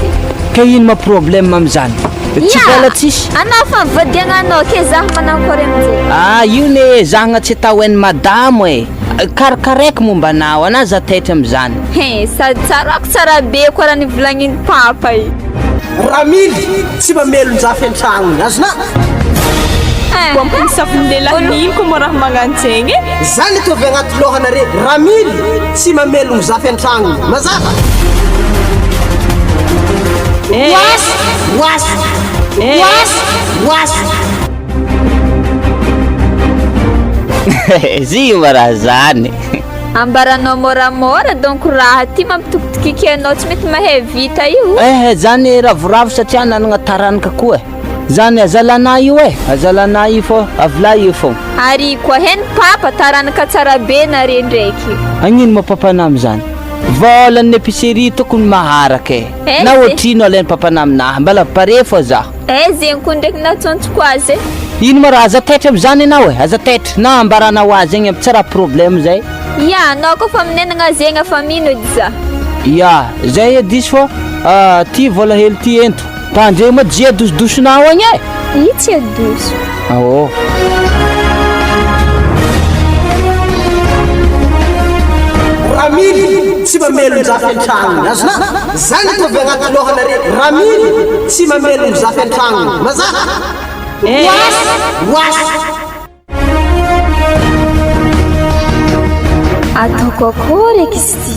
S6: Ke ino ma problème amizany? Tsy vola tsisy.
S1: Anao fa mivadiagna anao ke za manankory amizay.
S6: Io ne zahagna tsy atao hainy madamo e. Karakaraiky momba anao, ana za taitra amizany.
S1: Sady tsarako tsara be koa raha nivolagnin'ny papa i.
S4: Ramily tsy mamelon-jafy an-tragnony azona?
S3: Wampy savony lehilahy ko mo raha magnano zegny.
S4: Zany tovy agnaty lohanare Ramily tsy mamelon-jafy an-tragnony. Mazava? Waso.
S6: Zio maraha zany.
S1: Ambaranao moramora donc raha ty mampitokitokiky anao tsy mety mahay vita io.
S6: Zany ravoravo satria nanagna taranaka koa.
S9: Zany azalana io azalana io fô avla io fô.
S1: Ary koa hen papa taranaka tsara be nare ndraiky.
S9: Agnino papanam zany? Volan'ny épicerie tokony maharaka
S1: Eh,
S9: na
S1: ze-
S9: otrino alainy papanamina mbala pare fô za.
S1: Zegny koa ndraiky natsontsoko azy.
S9: Ino ma raha aza taitra am'zany anao aza taitra na ambaranao azy zegny tsara problème zay.
S1: Ya, anao koa fa minenagna zegny afa mino edy za.
S9: Ya, zay edisy fô ty vola hely ty ento. Tandre ma dia dosodosonao agny
S1: I tsy adoso.
S9: Oh.
S4: Ramily tsy mamelo mizafa an-tragno azona zany tovy agnaty lohanare Ramily tsy mamelo mizafa an-tragno mazaha oasy
S1: Ataoko akory eky izy ty.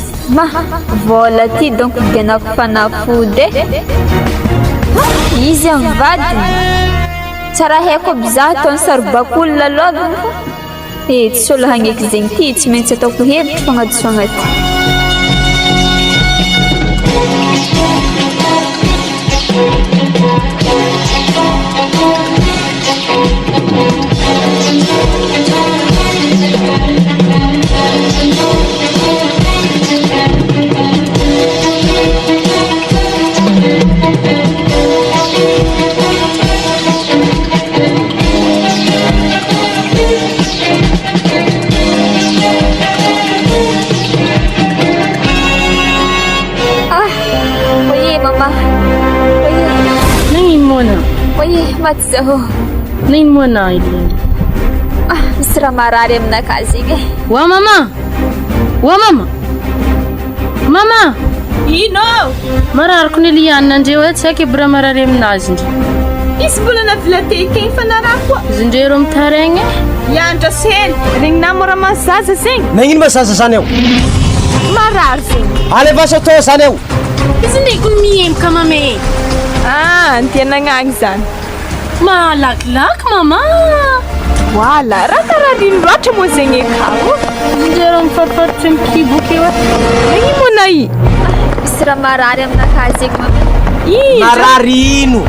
S1: Vola ty donc vidianako fanafody izy amin'ny vadiny. Tsara haiko aby za ataony sarobakolo lalovana fa tsy olo hagneky zegny ty tsy maintsy ataoko hevitry fagnadosoagna ty. Oye mama, oye,
S2: Nanino mona?
S1: oye maty zaho.
S2: Nanino mona Ilindra?
S1: Misy raha marary aminakahy zegny.
S2: Wa mama! Wa mama! Mama!
S3: Ino?
S2: Marariko ny Liana andreo tsy haiko bra marary aminazy ndre.
S3: Isy mbola navila tekeny fa naraha koa.
S2: Zindrero mitaregny.
S3: Iandra sely, regny namora mazaza zegny.
S8: Nagnino mazaza zany eo?
S3: Marary zegny.
S8: Alevasa tao zany eo.
S2: Izy ndeko miemaka mame.
S3: Antianagnagny zany.
S2: Malakilaky mama.
S3: Wala, raha tararino loatra moa zegny akao.
S2: Zindrero mifarifatotra mikiboky eo.
S3: Regny mona i.
S1: Misy raha marary aminakahy zegny mama.
S8: Marary ino?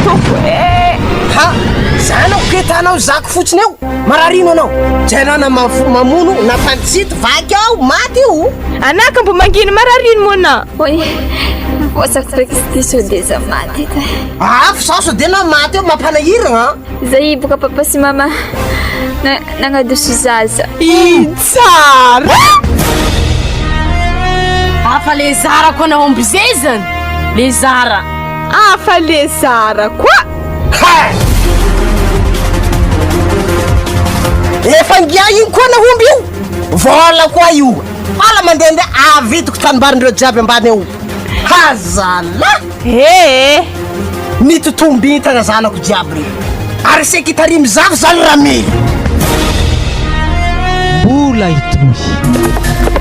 S3: Toko
S4: ha zanao ketanao zako fotsiny eo marary ino anao janao na mamono na pantsity vaky ao maty io
S3: anaka mbo mangino mararino mona.
S1: Oye, fosako raiky sy ty sode za maty ty.
S4: afo sao sode na maty eo mampanahiragna
S1: Za iboka papa sy mama nagnadoso zaza.
S3: Tsara!
S2: Afa le zara koa na omby zay zany. Le zara.
S3: Afa le zara koa.
S4: efa ngia iny koa na omby io vola koa io ala mandehandeha avitiko tanimbary jiaby ambany eo hazala nitotombintana zanako jiaby reo ary sekitary zafy zany Ramily
S9: Bola itoy.